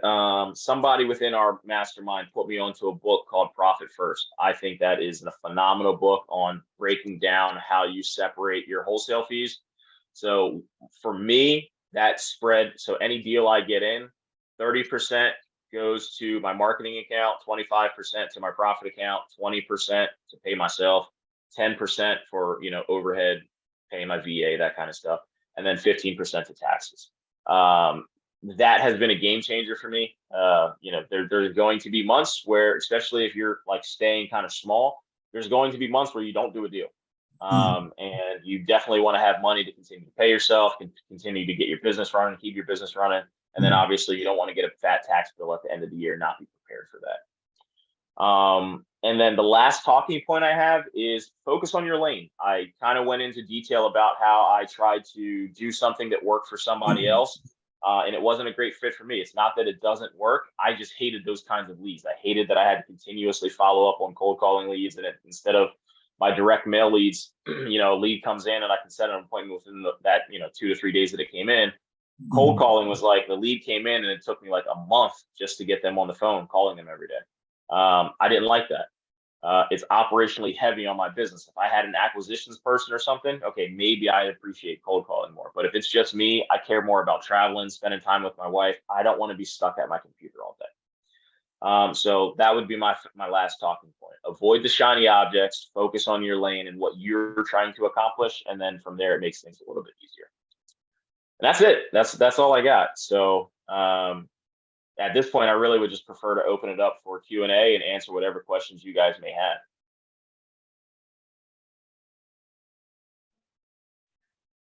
somebody within our mastermind put me onto a book called Profit First. I think that is a phenomenal book on breaking down how you separate your wholesale fees. So for me, that spread, so any deal I get in, 30% goes to my marketing account, 25% to my profit account, 20% to pay myself, 10% for, overhead, paying my VA, that kind of stuff, and then 15% to taxes. That has been a game changer for me. There's going to be months where, especially if you're like staying kind of small, there's going to be months where you don't do a deal. And you definitely want to have money to continue to pay yourself, continue to get your business running, keep your business running. And then obviously you don't want to get a fat tax bill at the end of the year, not be prepared for that. And then the last talking point I have is focus on your lane. I kind of went into detail about how I tried to do something that worked for somebody else. And it wasn't a great fit for me. It's not that it doesn't work. I just hated those kinds of leads. I hated that I had to continuously follow up on cold calling leads, and instead of my direct mail leads, a lead comes in and I can set an appointment within that 2 to 3 days that it came in. Cold calling was like the lead came in and it took me like a month just to get them on the phone, calling them every day. I didn't like that. It's operationally heavy on my business. If I had an acquisitions person or something, okay, maybe I appreciate cold calling more. But if it's just me, I care more about traveling, spending time with my wife. I don't want to be stuck at my computer all day. So that would be my last talking point. Avoid the shiny objects, focus on your lane and what you're trying to accomplish. And then from there, it makes things a little bit easier. And that's it. That's all I got. So at this point, I really would just prefer to open it up for Q&A and answer whatever questions you guys may have.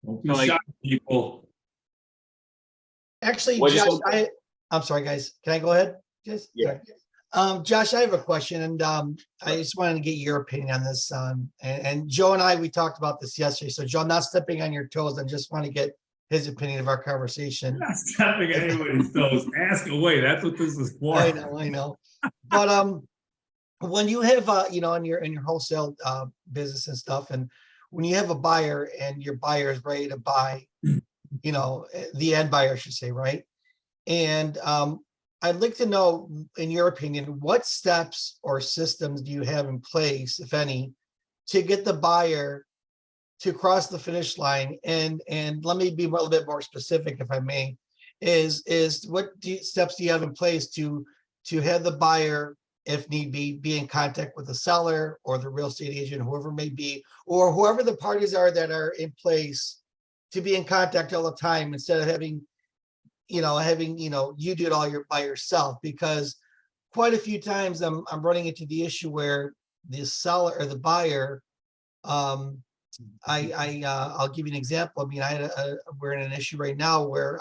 Don't be shy, people. Actually, What'd you Josh, say? I'm sorry, guys. Can I go ahead? Yes. Yeah. Josh, I have a question, and I just wanted to get your opinion on this. And Joe and I, we talked about this yesterday. So, Joe, not stepping on your toes. I just want to get his opinion of our conversation. Not stepping on anybody's toes. Ask away. That's what this is for. I know. But when you have in your wholesale business and stuff, and when you have a buyer and your buyer is ready to buy, the end buyer, I should say, right? And I'd like to know, in your opinion, what steps or systems do you have in place, if any, to get the buyer to cross the finish line? And let me be a little bit more specific, if I may, is what steps do you have in place to have the buyer, if need be in contact with the seller or the real estate agent, whoever it may be, or whoever the parties are that are in place, to be in contact all the time instead of having you do it all by yourself? Because quite a few times I'm running into the issue where the seller or the buyer, I'll give you an example. I mean, we're in an issue right now where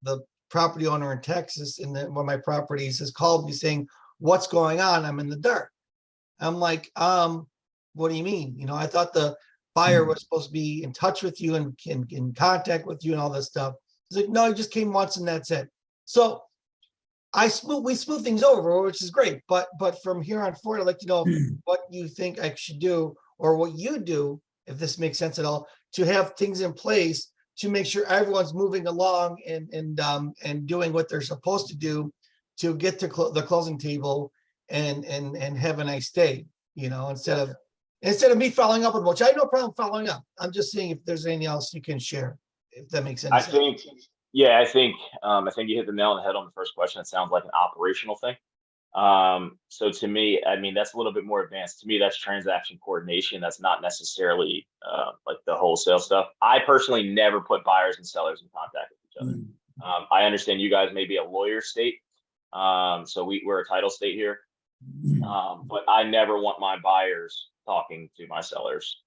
the property owner in Texas in one of my properties has called me saying, "What's going on? I'm in the dark." I'm like, what do you mean? I thought the buyer was supposed to be in touch with you and in contact with you and all this stuff. He's like, "No, he just came once and that's it." So we smooth things over, which is great. But from here on forward, I'd like to know what you think I should do, or what you do, if this makes sense at all, to have things in place to make sure everyone's moving along and doing what they're supposed to do to get to the closing table and have a nice day, instead of me following up with, which I have no problem following up. I'm just seeing if there's anything else you can share, if that makes sense. I think you hit the nail on the head on the first question. It sounds like an operational thing. So to me, I mean, that's a little bit more advanced. To me, that's transaction coordination. That's not necessarily like the wholesale stuff. I personally never put buyers and sellers in contact with each other. I understand you guys may be a lawyer state. So we're a title state here. But I never want my buyers talking to my sellers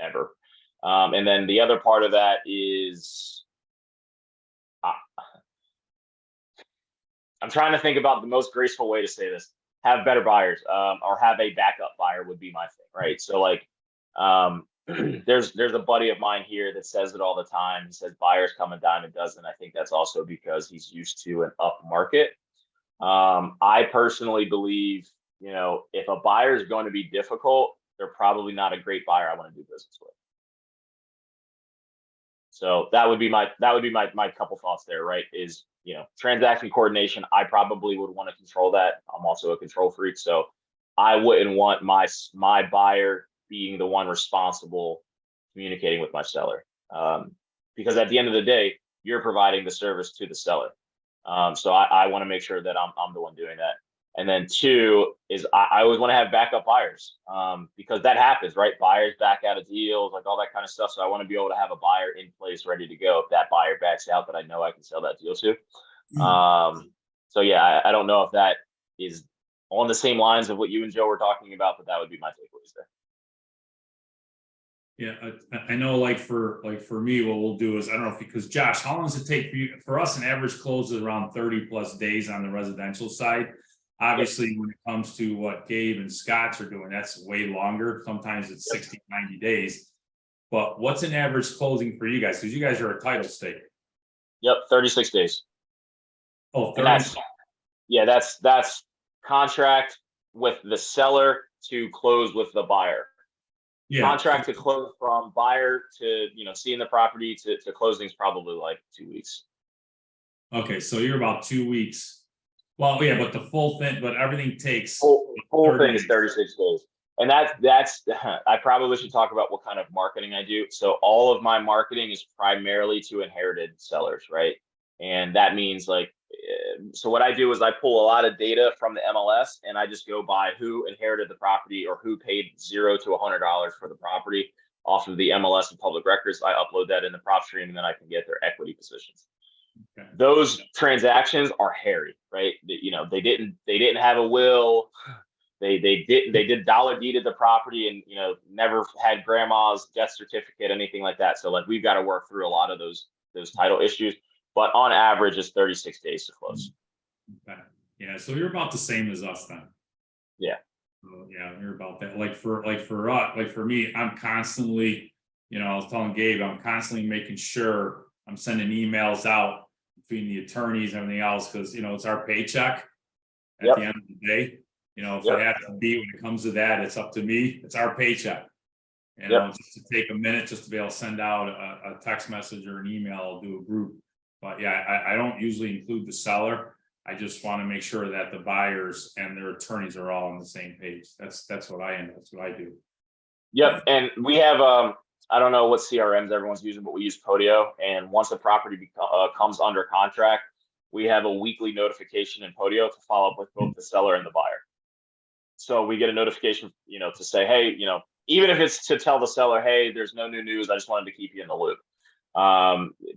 ever. And then the other part of that is I'm trying to think about the most graceful way to say this. Have better buyers, or have a backup buyer would be my thing, right? So like, there's a buddy of mine here that says it all the time. He says buyers come a dime a dozen. I think that's also because he's used to an up market. I personally believe, if a buyer is going to be difficult, they're probably not a great buyer I want to do business with. So that would be my couple thoughts there, right? Is, transaction coordination, I probably would want to control that. I'm also a control freak, so I wouldn't want my buyer being the one responsible communicating with my seller, because at the end of the day, you're providing the service to the seller. So I want to make sure that I'm the one doing that. And then two is I always want to have backup buyers, because that happens, right? Buyers back out of deals, like all that kind of stuff. So I want to be able to have a buyer in place ready to go if that buyer backs out, that I know I can sell that deal to. So yeah, I don't know if that is on the same lines of what you and Joe were talking about, but that would be my takeaways there. Yeah, I know like for me, what we'll do is, I don't know if, because Josh, how long does it take for you, for us, an average close is around 30+ days on the residential side. Obviously, when it comes to what Gabe and Scott's are doing, that's way longer. Sometimes it's 60, 90 days. But what's an average closing for you guys? Because you guys are a title state. Yep, 36 days. Oh, And 30. that's contract with the seller to close with the buyer. Yeah. Contract to close from buyer to, seeing the property to closing is probably like 2 weeks. Okay, so you're about 2 weeks. Well, yeah, but the full thing, but everything takes. Full 30 thing is 36 days. And that's I probably should talk about what kind of marketing I do. So all of my marketing is primarily to inherited sellers, right? And that means like, so what I do is I pull a lot of data from the MLS and I just go by who inherited the property or who paid $0 to $100 for the property off of the MLS and public records. I upload that in the PropStream and then I can get their equity positions. Okay. Those transactions are hairy, right? They didn't have a will. They did dollar deeded the property and never had grandma's death certificate, anything like that. So like we've got to work through a lot of those title issues, but on average it's 36 days to close. Okay. Yeah, so you're about the same as us then. Yeah. Yeah, you're about that. Like for me, I'm constantly, I was telling Gabe, I'm constantly making sure I'm sending emails out between the attorneys and everything else, because it's our paycheck at the end of the day. If it has to be, when it comes to that, it's up to me. It's our paycheck. Just to take a minute just to be able to send out a text message or an email, I'll do a group. But yeah, I don't usually include the seller. I just want to make sure that the buyers and their attorneys are all on the same page. That's what I do. Yep. And we have I don't know what CRMs everyone's using, but we use Podio. And once the property comes under contract, we have a weekly notification in Podio to follow up with both the seller and the buyer. So we get a notification, to say, hey, even if it's to tell the seller, hey, there's no new news, I just wanted to keep you in the loop.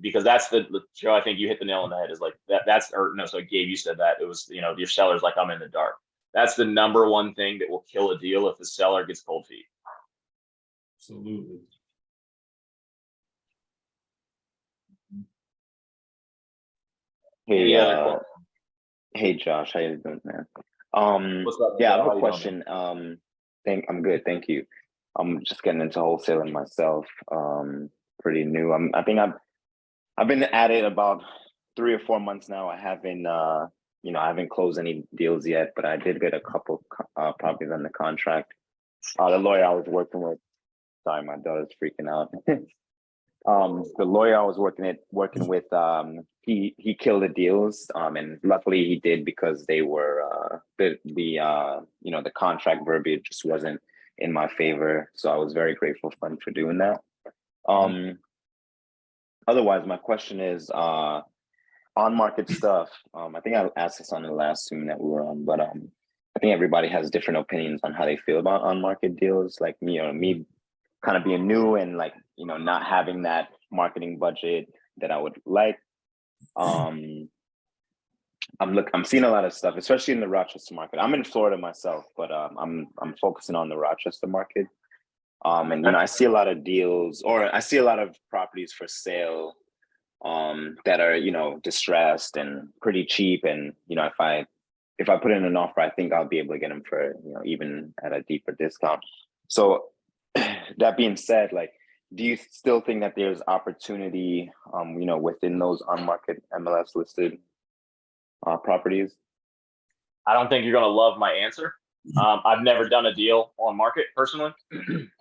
Because that's Joe, I think you hit the nail on the head, is like so Gabe, you said that it was, your seller's like, I'm in the dark. That's the number one thing that will kill a deal if the seller gets cold feet. Absolutely. Hey, Any other questions? hey, Josh, how you doing, man? What's up, Yeah, I Joe? have How a you doing, question. I'm good, thank you. I'm just getting into wholesaling myself. Pretty new. I think I've been at it about 3 or 4 months now. I haven't I haven't closed any deals yet, but I did get a couple properties under contract. The lawyer I was working with, sorry, my daughter's freaking out. The lawyer I was working with, he killed the deals, and luckily he did, because they were the contract verbiage just wasn't in my favor. So I was very grateful for him for doing that. Otherwise, my question is on market stuff. I think I asked this on the last Zoom that we were on, but I think everybody has different opinions on how they feel about on market deals. Like me kind of being new and like not having that marketing budget that I would like. I'm seeing a lot of stuff, especially in the Rochester market. I'm in Florida myself, but I'm focusing on the Rochester market. And I see a lot of deals, or I see a lot of properties for sale that are distressed and pretty cheap. And if I put in an offer, I think I'll be able to get them for even at a deeper discount. So that being said, like, do you still think that there's opportunity within those on market MLS listed properties? I don't think you're going to love my answer. I've never done a deal on market personally.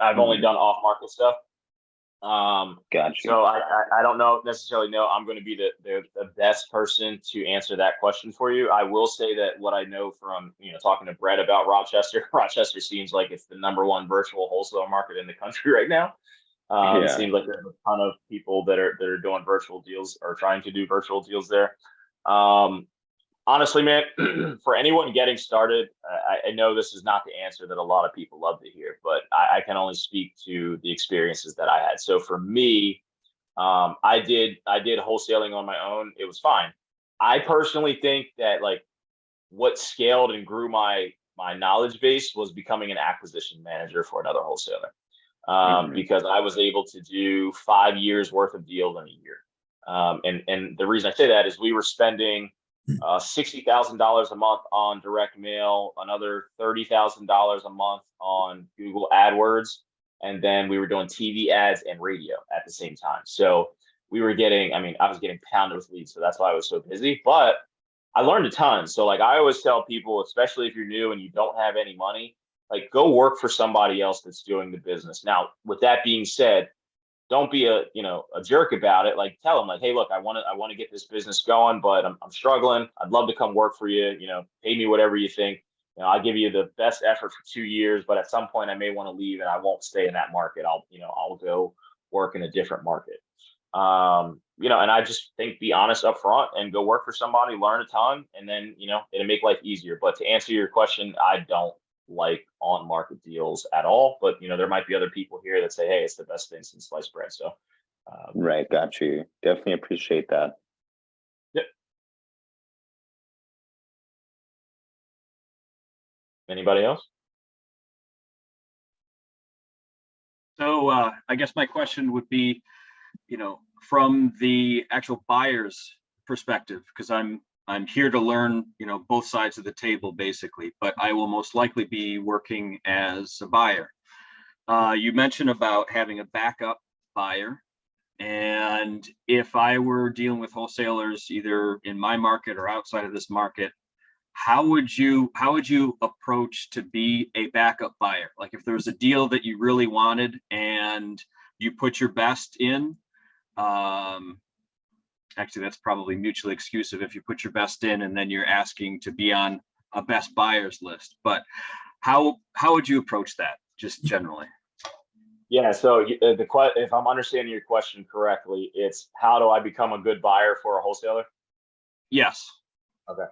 I've only done off market stuff. Gotcha. So I don't necessarily know I'm going to be the best person to answer that question for you. I will say that what I know from talking to Brett about Rochester seems like it's the #1 virtual wholesale market in the country right now. It seems like there's a ton of people that are doing virtual deals or trying to do virtual deals there. Honestly, man, for anyone getting started, I know this is not the answer that a lot of people love to hear, but I can only speak to the experiences that I had. So for me, I did wholesaling on my own. It was fine. I personally think that like what scaled and grew my knowledge base was becoming an acquisition manager for another wholesaler. Because I was able to do 5 years worth of deals in a year. And the reason I say that is we were spending $60,000 a month on direct mail, another $30,000 a month on Google AdWords, and then we were doing TV ads and radio at the same time. So we were getting, I mean, I was getting pounded with leads, so that's why I was so busy. But I learned a ton. So like I always tell people, especially if you're new and you don't have any money, like go work for somebody else that's doing the business. Now, with that being said, don't be a jerk about it. Like tell them like, hey, look, I want to get this business going, but I'm struggling. I'd love to come work for you. Pay me whatever you think. I'll give you the best effort for 2 years, but at some point I may want to leave and I won't stay in that market. I'll go work in a different market. And I just think be honest up front and go work for somebody, learn a ton, and then, it'll make life easier. But to answer your question, I don't like on market deals at all, but there might be other people here that say, hey, it's the best thing since sliced bread. So Right, got you. Definitely appreciate that. Yep. Anybody else? So I guess my question would be, from the actual buyer's perspective, because I'm here to learn, both sides of the table basically, but I will most likely be working as a buyer. You mentioned about having a backup buyer. And if I were dealing with wholesalers either in my market or outside of this market, how would you approach to be a backup buyer? Like if there was a deal that you really wanted and you put your best in, actually that's probably mutually exclusive if you put your best in and then you're asking to be on a best buyers list, but how would you approach that just generally? Yeah, so if I'm understanding your question correctly, it's how do I become a good buyer for a wholesaler? Yes. Okay.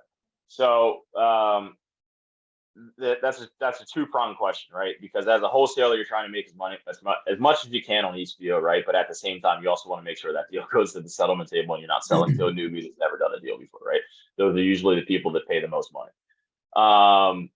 So that's a two-pronged question, right? Because as a wholesaler, you're trying to make as much as you can on each deal, right? But at the same time, you also want to make sure that deal goes to the settlement table and you're not selling to a newbie that's never done a deal before, right? Those are usually the people that pay the most money.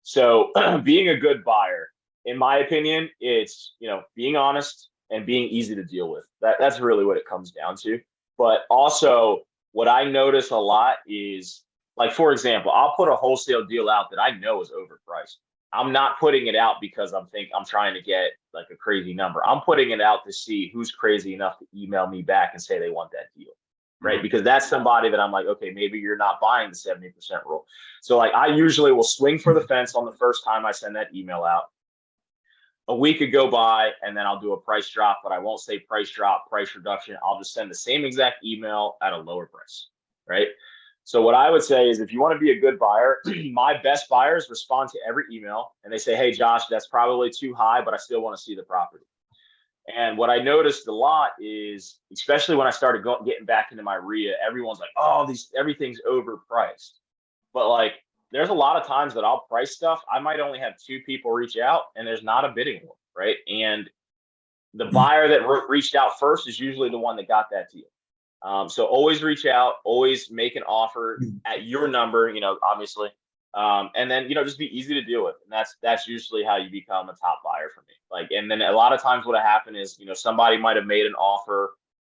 So being a good buyer, in my opinion, it's being honest and being easy to deal with. That's really what it comes down to. But also, what I notice a lot is, like, for example, I'll put a wholesale deal out that I know is overpriced. I'm not putting it out because I'm trying to get like a crazy number. I'm putting it out to see who's crazy enough to email me back and say they want that deal, right? Because that's somebody that I'm like, okay, maybe you're not buying the 70% rule. So like I usually will swing for the fence on the first time I send that email out. A week could go by and then I'll do a price drop, but I won't say price drop, price reduction. I'll just send the same exact email at a lower price, right? So what I would say is if you want to be a good buyer, my best buyers respond to every email and they say, hey, Josh, that's probably too high, but I still want to see the property. And what I noticed a lot is, especially when I started getting back into my RIA, everyone's like, oh, everything's overpriced. But like, there's a lot of times that I'll price stuff. I might only have 2 people reach out and there's not a bidding war, right? And the buyer that reached out first is usually the one that got that deal. So always reach out, always make an offer at your number, obviously. And then, just be easy to deal with. And that's usually how you become a top buyer for me. Like, and then a lot of times what happened is, somebody might've made an offer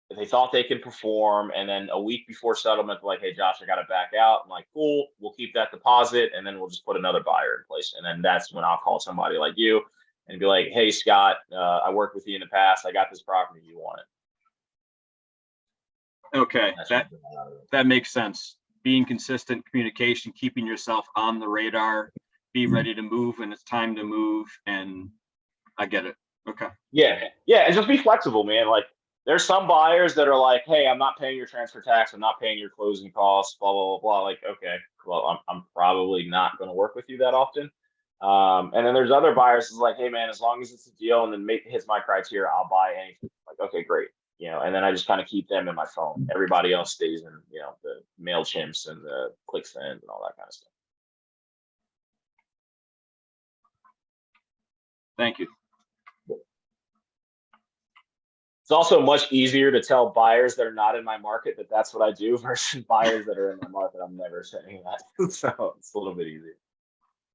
that they thought they could perform. And then a week before settlement, they're like, hey, Josh, I got to back out. I'm like, cool, we'll keep that deposit. And then we'll just put another buyer in place. And then that's when I'll call somebody like you and be like, hey, Scott, I worked with you in the past. I got this property. You want it? Okay, that makes sense. Being consistent, communication, keeping yourself on the radar, be ready to move when it's time to move. And I get it. Okay. Yeah. And just be flexible, man. Like there's some buyers that are like, hey, I'm not paying your transfer tax. I'm not paying your closing costs, blah, blah, blah, blah. Like, okay, well, I'm probably not going to work with you that often. And then there's other buyers who's like, hey man, as long as it's a deal and then hits my criteria, I'll buy anything. Like, okay, great. you know, and then I just kind of keep them in my phone. Everybody else stays in, you know, the MailChimps and the ClickSend and all that kind of stuff. Thank you. It's also much easier to tell buyers that are not in my market that that's what I do versus buyers that are in my market. I'm never saying that. So it's a little bit easier.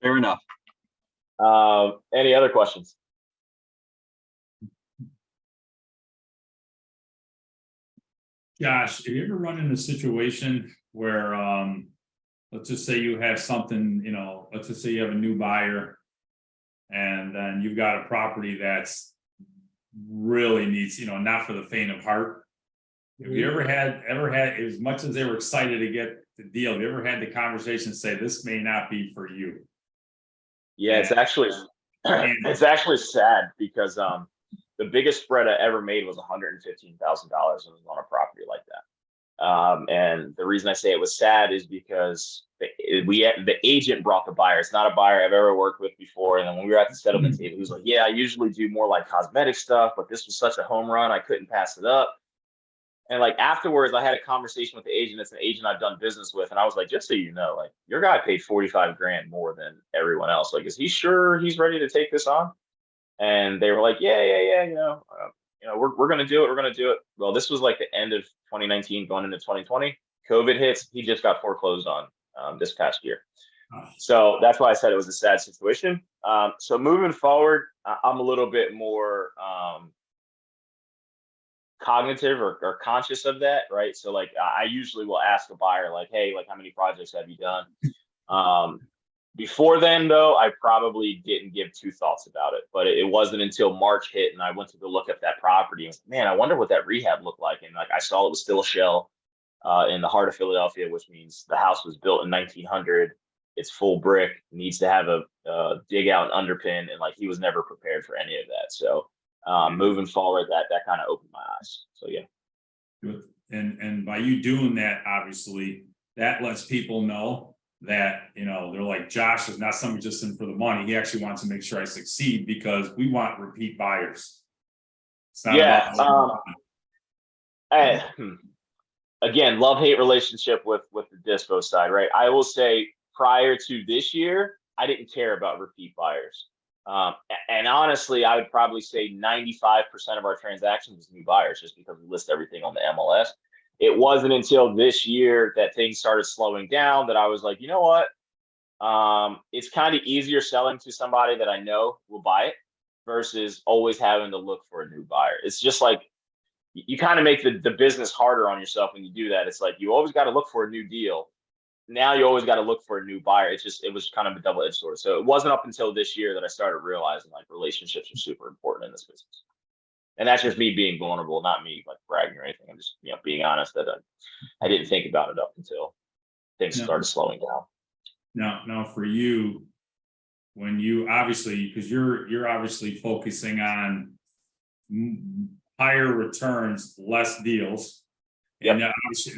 Fair enough. Any other questions? Josh, have you ever run into a situation where, let's just say you have something, you know, let's just say you have a new buyer and then you've got a property that's really needs, you know, not for the faint of heart. Have you ever had, as much as they were excited to get the deal, have you ever had the conversation say, this may not be for you? Yeah, it's actually sad because the biggest spread I ever made was $115,000 on a property like that. And the reason I say it was sad is because the agent brought the buyer. It's not a buyer I've ever worked with before. And then when we were at the settlement table, he was like, yeah, I usually do more like cosmetic stuff, but this was such a home run, I couldn't pass it up. And like afterwards, I had a conversation with the agent. It's an agent I've done business with. And I was like, just so you know, like your guy paid 45 grand more than everyone else. Like, is he sure he's ready to take this on? And they were like, yeah, you know, we're going to do it. We're going to do it. Well, this was like the end of 2019 going into 2020. COVID hits. He just got foreclosed on this past year. So that's why I said it was a sad situation. So moving forward, I'm a little bit more cognitive or conscious of that, right? So like I usually will ask a buyer like, hey, like how many projects have you done? Before then though, I probably didn't give two thoughts about it, but it wasn't until March hit and I went to go look at that property and was like, man, I wonder what that rehab looked like. And like I saw it was still a shell in the heart of Philadelphia, which means the house was built in 1900. It's full brick, needs to have a dig out and underpin, and like he was never prepared for any of that. So moving forward, that kind of opened my eyes. So yeah. And by you doing that, obviously, that lets people know that, you know, they're like, Josh is not somebody just in for the money. He actually wants to make sure I succeed because we want repeat buyers. It's not about again, love-hate relationship with the dispo side, right? I will say prior to this year, I didn't care about repeat buyers. And honestly, I would probably say 95% of our transactions was new buyers just because we list everything on the MLS. It wasn't until this year that things started slowing down that I was like, you know what? It's kind of easier selling to somebody that I know will buy it versus always having to look for a new buyer. It's just like, you kind of make the business harder on yourself when you do that. It's like, you always got to look for a new deal. Now you always got to look for a new buyer. It was kind of a double-edged sword. So it wasn't up until this year that I started realizing like relationships are super important in this business. And that's just me being vulnerable, not me like bragging or anything. I'm just, you know, being honest that I didn't think about it up until things started slowing down. Now for you, when you obviously, because you're obviously focusing on higher returns, less deals. Yep. And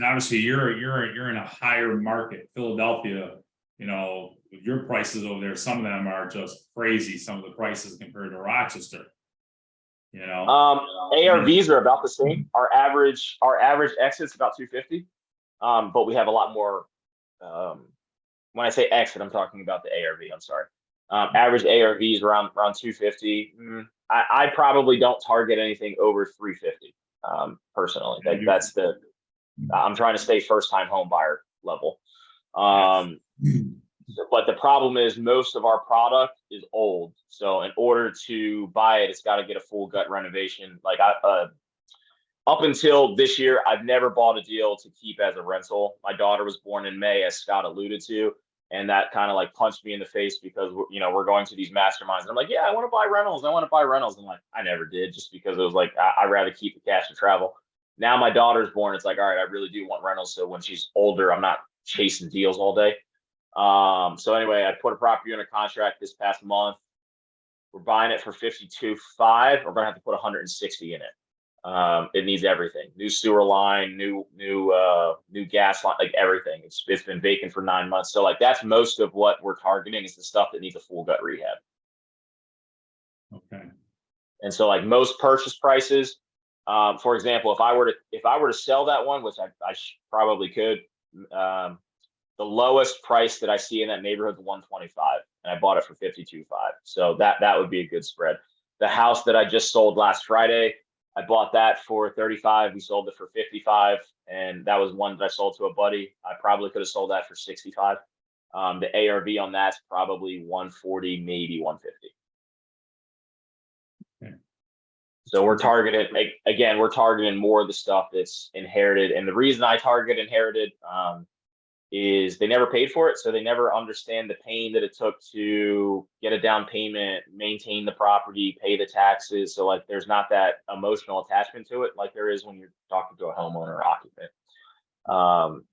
obviously you're in a higher market, Philadelphia, you know, with your prices over there, some of them are just crazy. Some of the prices compared to Rochester, you know. ARVs are about the same. Our average exit's about 250. But we have a lot more, when I say exit, I'm talking about the ARV, I'm sorry. Average ARVs around 250. I probably don't target anything over 350. Personally, that's I'm trying to stay first time home buyer level. But the problem is most of our product is old. So in order to buy it, it's got to get a full gut renovation. Like up until this year, I've never bought a deal to keep as a rental. My daughter was born in May, as Scott alluded to. And that kind of like punched me in the face because, you know, we're going to these masterminds. And I'm like, yeah, I want to buy rentals. And like, I never did just because it was like, I'd rather keep the cash and travel. Now my daughter's born. It's like, all right, I really do want rentals. So when she's older, I'm not chasing deals all day. So anyway, I put a property under contract this past month. We're buying it for $52.5. We're going to have to put 160 in it. It needs everything: new sewer line, new gas line, like everything. It's been vacant for 9 months. So like that's most of what we're targeting is the stuff that needs a full gut rehab. Okay. And so like most purchase prices, For example, if I were to sell that one, which I probably could, the lowest price that I see in that neighborhood is 125, and I bought it for 52.5. So that would be a good spread. The house that I just sold last Friday, I bought that for 35. We sold it for 55, and that was one that I sold to a buddy. I probably could have sold that for 65. The ARV on that's probably 140, maybe 150. Okay. So we're targeting, again, we're targeting more of the stuff that's inherited. And the reason I target inherited is they never paid for it. So they never understand the pain that it took to get a down payment, maintain the property, pay the taxes. So like there's not that emotional attachment to it like there is when you're talking to a homeowner or occupant.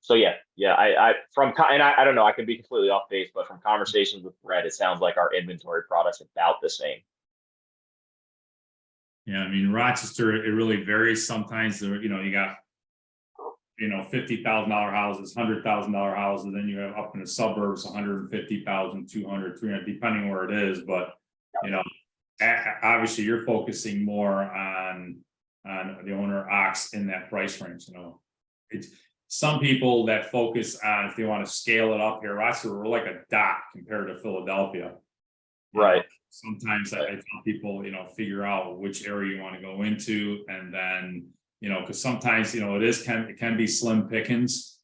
So yeah, I don't know, I can be completely off base, but from conversations with Brett, it sounds like our inventory product's about the same. Yeah, I mean, Rochester, it really varies sometimes. There, you know, you got, you know, $50,000 houses, $100,000 houses, then you have up in the suburbs, 150,000, 200, 300, depending where it is. But, you know, obviously you're focusing more on the owner ox in that price range. You know, it's some people that focus on if they want to scale it up here. Rochester, we're like a dot compared to Philadelphia. Right. Sometimes I tell people, you know, figure out which area you want to go into, and then, you know, because sometimes, you know, it can be slim pickings.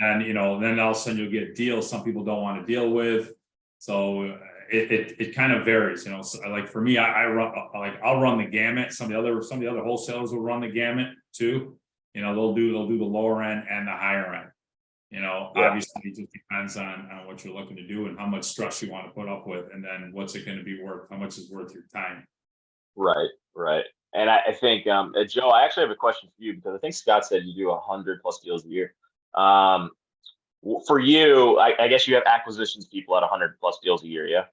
And you know, then all of a sudden you'll get deals some people don't want to deal with. So it kind of varies, you know. So like for me, I'll run the gamut. Some of the other wholesalers will run the gamut too. You know, they'll do the lower end and the higher end. You know, obviously it just depends on what you're looking to do and how much stress you want to put up with, and then what's it going to be worth, how much is worth your time. Right. And I think, Joe, I actually have a question for you because I think Scott said you do 100+ deals a year. For you, I guess you have acquisitions people at 100+ deals a year, yeah?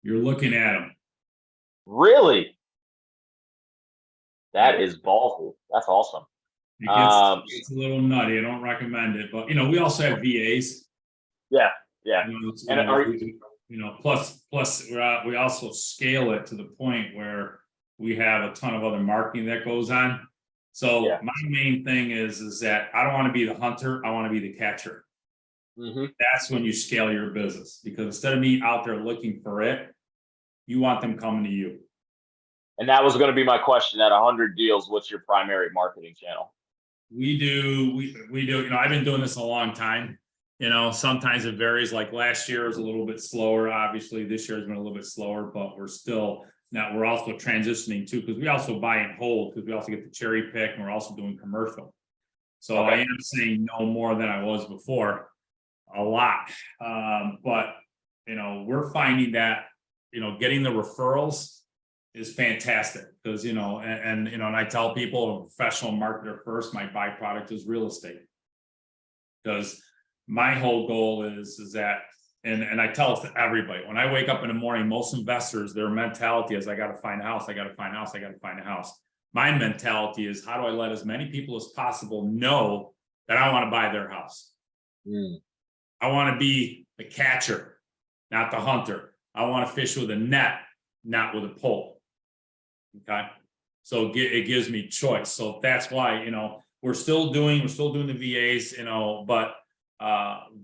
You're looking at them. Really? That is ballsy. That's awesome. It's a little nutty. I don't recommend it, but you know, we also have VAs. Yeah. You know, plus we also scale it to the point where we have a ton of other marketing that goes on. So my main thing is that I don't want to be the hunter. I want to be the catcher. That's when you scale your business, because instead of me out there looking for it, you want them coming to you. And that was going to be my question. At 100 deals, what's your primary marketing channel? We do, you know, I've been doing this a long time. You know, sometimes it varies. Like last year was a little bit slower. Obviously, this year has been a little bit slower, but we're also transitioning too, because we also buy and hold, because we also get the cherry pick, and we're also doing commercial. So I am saying no more than I was before, a lot. But you know, we're finding that, you know, getting the referrals is fantastic, because you know, and you know, and I tell people, a professional marketer first, my byproduct is real estate. Because my whole goal is that, and I tell everybody, when I wake up in the morning, most investors, their mentality is, I got to find a house, I got to find a house, I got to find a house. My mentality is, how do I let as many people as possible know that I want to buy their house? I want to be the catcher, not the hunter. I want to fish with a net, not with a pole. Okay, so it gives me choice. So that's why, you know, we're still doing the VAs, you know, but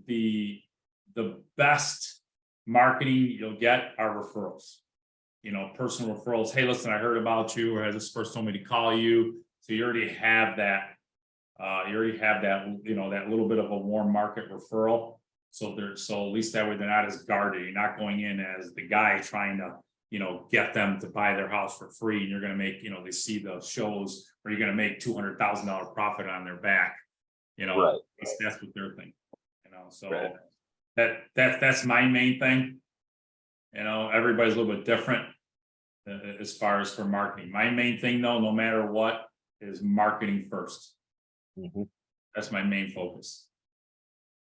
the best marketing you'll get are referrals. You know, personal referrals. Hey, listen, I heard about you, or has this person told me to call you? So you already have that. You know, that little bit of a warm market referral. So at least that way they're not as guarded. You're not going in as the guy trying to, you know, get them to buy their house for free, and you're going to make, you know, they see the shows where you're going to make $200,000 profit on their back. You know, that's what they're thinking. You know, so that's my main thing. You know, everybody's a little bit different as far as for marketing. My main thing, though, no matter what, is marketing first. That's my main focus.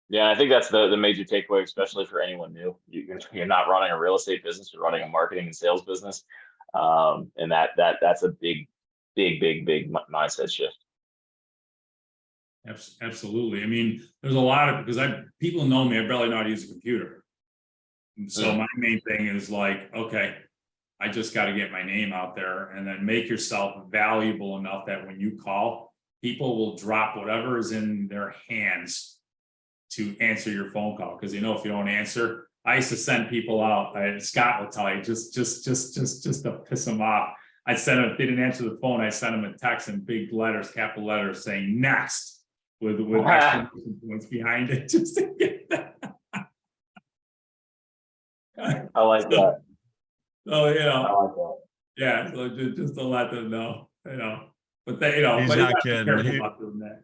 Yeah, I think that's the major takeaway, especially for anyone new. You're not running a real estate business; you're running a marketing and sales business, and that's a big mindset shift. Absolutely. I mean, there's a lot of, because people know me, I barely know how to use a computer. So my main thing is like, okay, I just got to get my name out there and then make yourself valuable enough that when you call, people will drop whatever is in their hands to answer your phone call. Cause you know, if you don't answer, I used to send people out, Scott will tell you, just to piss them off. I sent them, if they didn't answer the phone, I sent them a text in big letters, capital letters saying next with exclamation points behind it, just to get that. I like that. Oh, you I know, like that. yeah, so just to let them know, you know, but they, you know. He's but you not gotta be kidding. careful He- about doing that.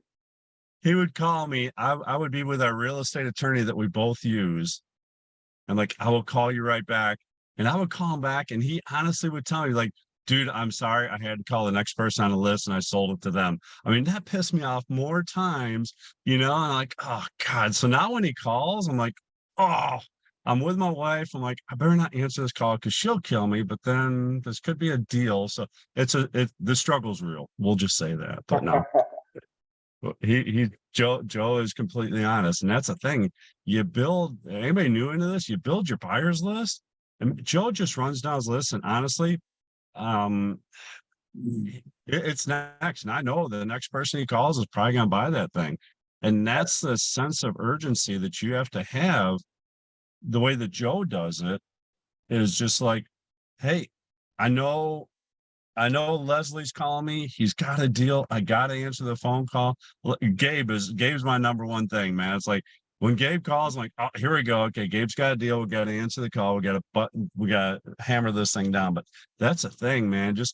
He would call me. I would be with our real estate attorney that we both use. And like, I will call you right back. And I would call him back and he honestly would tell me like, dude, I'm sorry. I had to call the next person on the list and I sold it to them. I mean, that pissed me off more times, and I'm like, oh God. So now when he calls, I'm like, oh, I'm with my wife. I'm like, I better not answer this call because she'll kill me, but then this could be a deal. So the struggle's real. We'll just say that, but no. Joe is completely honest, and that's the thing. You build, anybody new into this, you build your buyers list, and Joe just runs down his list. And honestly, it's next, and I know the next person he calls is probably gonna buy that thing, and that's the sense of urgency that you have to have. The way that Joe does it is just like, hey, I know Leslie's calling me. He's got a deal. I gotta answer the phone call. Gabe's my number one thing, man. It's like when Gabe calls, I'm like, oh, here we go. Okay, Gabe's got a deal. We gotta answer the call. We gotta hammer this thing down. But that's a thing, man. Just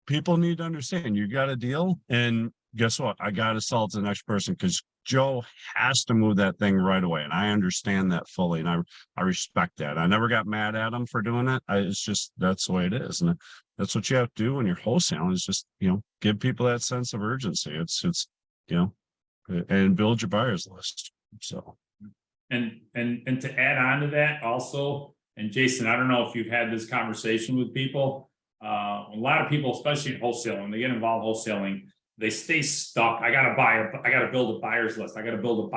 people need to understand you got a deal, and guess what? I gotta sell it to the next person because Joe has to move that thing right away. And I understand that fully. And I respect that. I never got mad at him for doing it. It's just, that's the way it is. And that's what you have to do when you're wholesaling is just, give people that sense of urgency. It's, and build your buyers list. So. And to add on to that also, and Jason, I don't know if you've had this conversation with people. A lot of people, especially in wholesaling, when they get involved in wholesaling, they stay stuck. I gotta build a buyer's list. I gotta build a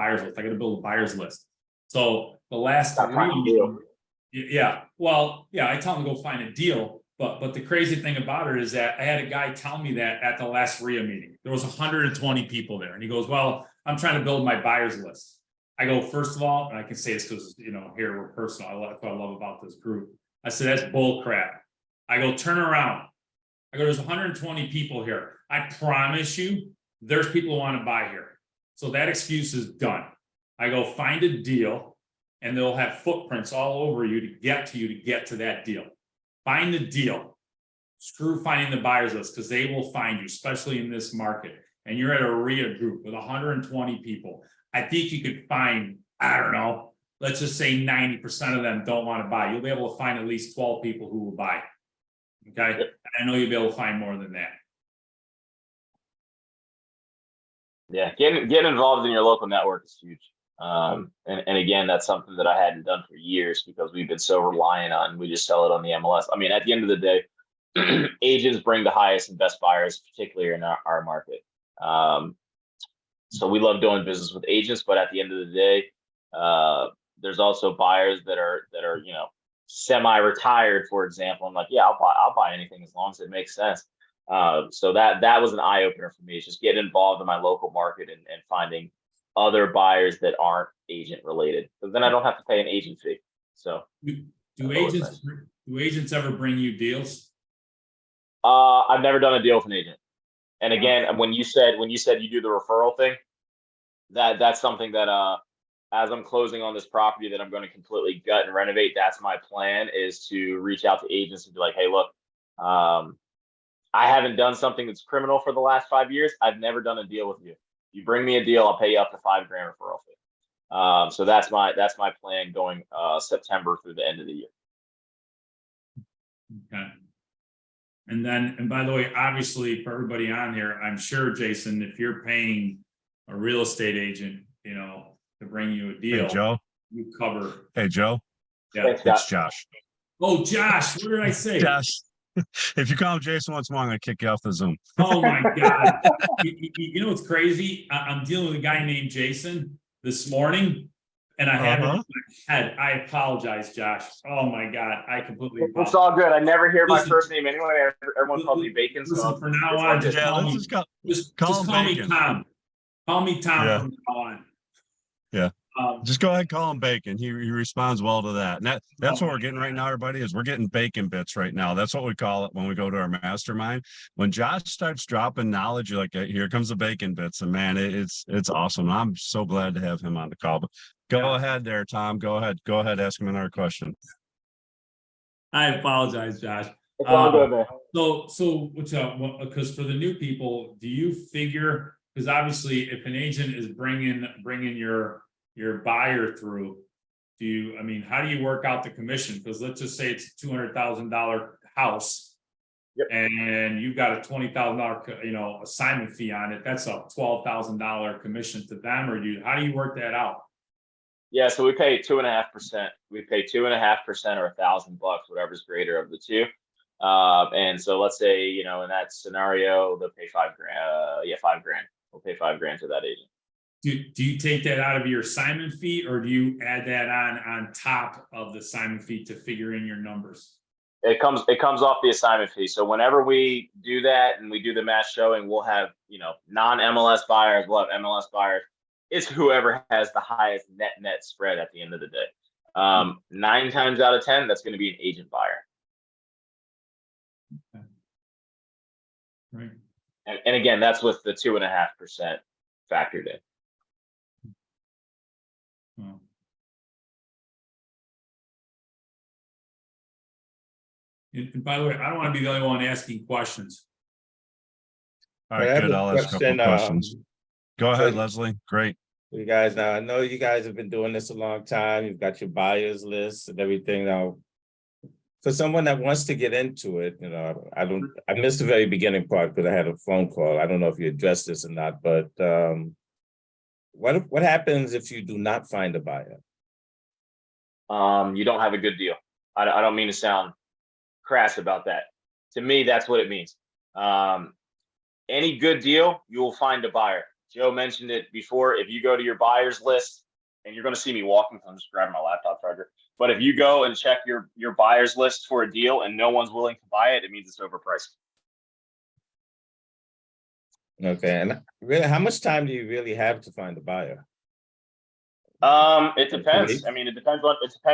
buyer's list. So the last yeah, well, yeah, I tell them to go find a deal. But the crazy thing about it is that I had a guy tell me that at the last RIA meeting, there was 120 people there. And he goes, well, I'm trying to build my buyer's list. I go, first of all, and I can say this because, here we're personal. That's what I love about this group. I said, that's bull crap. I go, turn around. I go, there's 120 people here. I promise you, there's people who want to buy here. So that excuse is done. I go, find a deal and they'll have footprints all over you to get to that deal. Find the deal. Screw finding the buyer's list because they will find you, especially in this market. And you're at a RIA group with 120 people. I think you could find, I don't know, let's just say 90% of them don't want to buy. You'll be able to find at least 12 people who will buy. Okay. I know you'll be able to find more than that. Yeah, getting involved in your local network is huge. And again, that's something that I hadn't done for years because we've been so reliant on, we just sell it on the MLS. I mean, at the end of the day, agents bring the highest and best buyers, particularly in our market. So we love doing business with agents, but at the end of the day, there's also buyers that are, semi-retired, for example. I'm like, yeah, I'll buy anything as long as it makes sense. So that was an eye opener for me. It's just getting involved in my local market and finding other buyers that aren't agent related. Because then I don't have to pay an agent fee. So do agents ever bring you deals? I've never done a deal with an agent. And again, when you said you do the referral thing, that's something that as I'm closing on this property that I'm going to completely gut and renovate, that's my plan, is to reach out to agents and be like, hey, look, I haven't done something that's criminal for the last 5 years. I've never done a deal with you. You bring me a deal, I'll pay you up to $5,000 referral fee. So that's my plan going September through the end of the year. Okay. And by the way, obviously for everybody on here, I'm sure, Jason, if you're paying a real estate agent, to bring you a deal, Hey, Joe. you cover. Hey, Joe. Yeah. Thanks, It's Scott. Josh. Oh, Josh, what did I say? Josh. If you call him Jason once more, I'm going to kick you off the Zoom. Oh my God. You know what's crazy? I'm dealing with a guy named Jason this morning, And I have it in Uh-huh. my head. I apologize, Josh. Oh my God, I completely It's apologize. all good. I never hear my Listen. first name anyway. Everyone calls me Bacon, so Listen, from now this on, one just just Yeah, call let's me, just call just him call me Bacon. Tom. Call me Tom Yeah. from now on. Yeah. Um, Just go ahead, call him Bacon. He responds well to that. And that's Oh what my we're getting right now, everybody, is we're getting bacon bits right now. That's what we call it when we go to our mastermind. When Josh starts dropping knowledge, you're like, here comes the bacon bits. And man, it's awesome. I'm so glad to have him on the call. But go ahead there, Tom. Go ahead. Go ahead, ask him another question. I apologize, Josh. it's all good, man. So what's up? Because for the new people, do you figure? Because obviously, if an agent is bringing your buyer through, do you? I mean, how do you work out the commission? Because let's just say it's $200,000 house, Yep. and you've got a $20,000 assignment fee on it. That's a $12,000 commission to them, or how do you work that out? Yeah, so we pay 2.5%. We pay 2.5% or $1,000, whatever's greater of the two. And so let's say, in that scenario, they'll pay $5,000. $5,000. We'll pay $5,000 to that agent. Do you take that out of your assignment fee, or do you add that on top of the assignment fee to figure in your numbers? It comes off the assignment fee. So whenever we do that and we do the mass showing, we'll have, non-MLS buyers, we'll have MLS buyers. It's whoever has the highest net spread at the end of the day. 9 times out of 10, that's going to be an agent buyer. Right. And again, that's with the 2.5% factored in. Well. And by the way, I don't want to be the only one asking questions. All I right, have good. a I'll ask a couple question, questions. Go ahead, so- Leslie. Great. You guys, now I know you guys have been doing this a long time. You've got your buyers list and everything now. For someone that wants to get into it, I missed the very beginning part because I had a phone call. I don't know if you addressed this or not, but what happens if you do not find a buyer? You don't have a good deal. I don't mean to sound crass about that. To me, that's what it means. Any good deal, you will find a buyer. Joe mentioned it before. If you go to your buyers list, and you're going to see me walking, so I'm just grabbing my laptop charger. But if you go and check your buyers list for a deal and no one's willing to buy it, it means it's overpriced. Okay, and really, how much time do you really have to find a buyer? It depends. I mean, it depends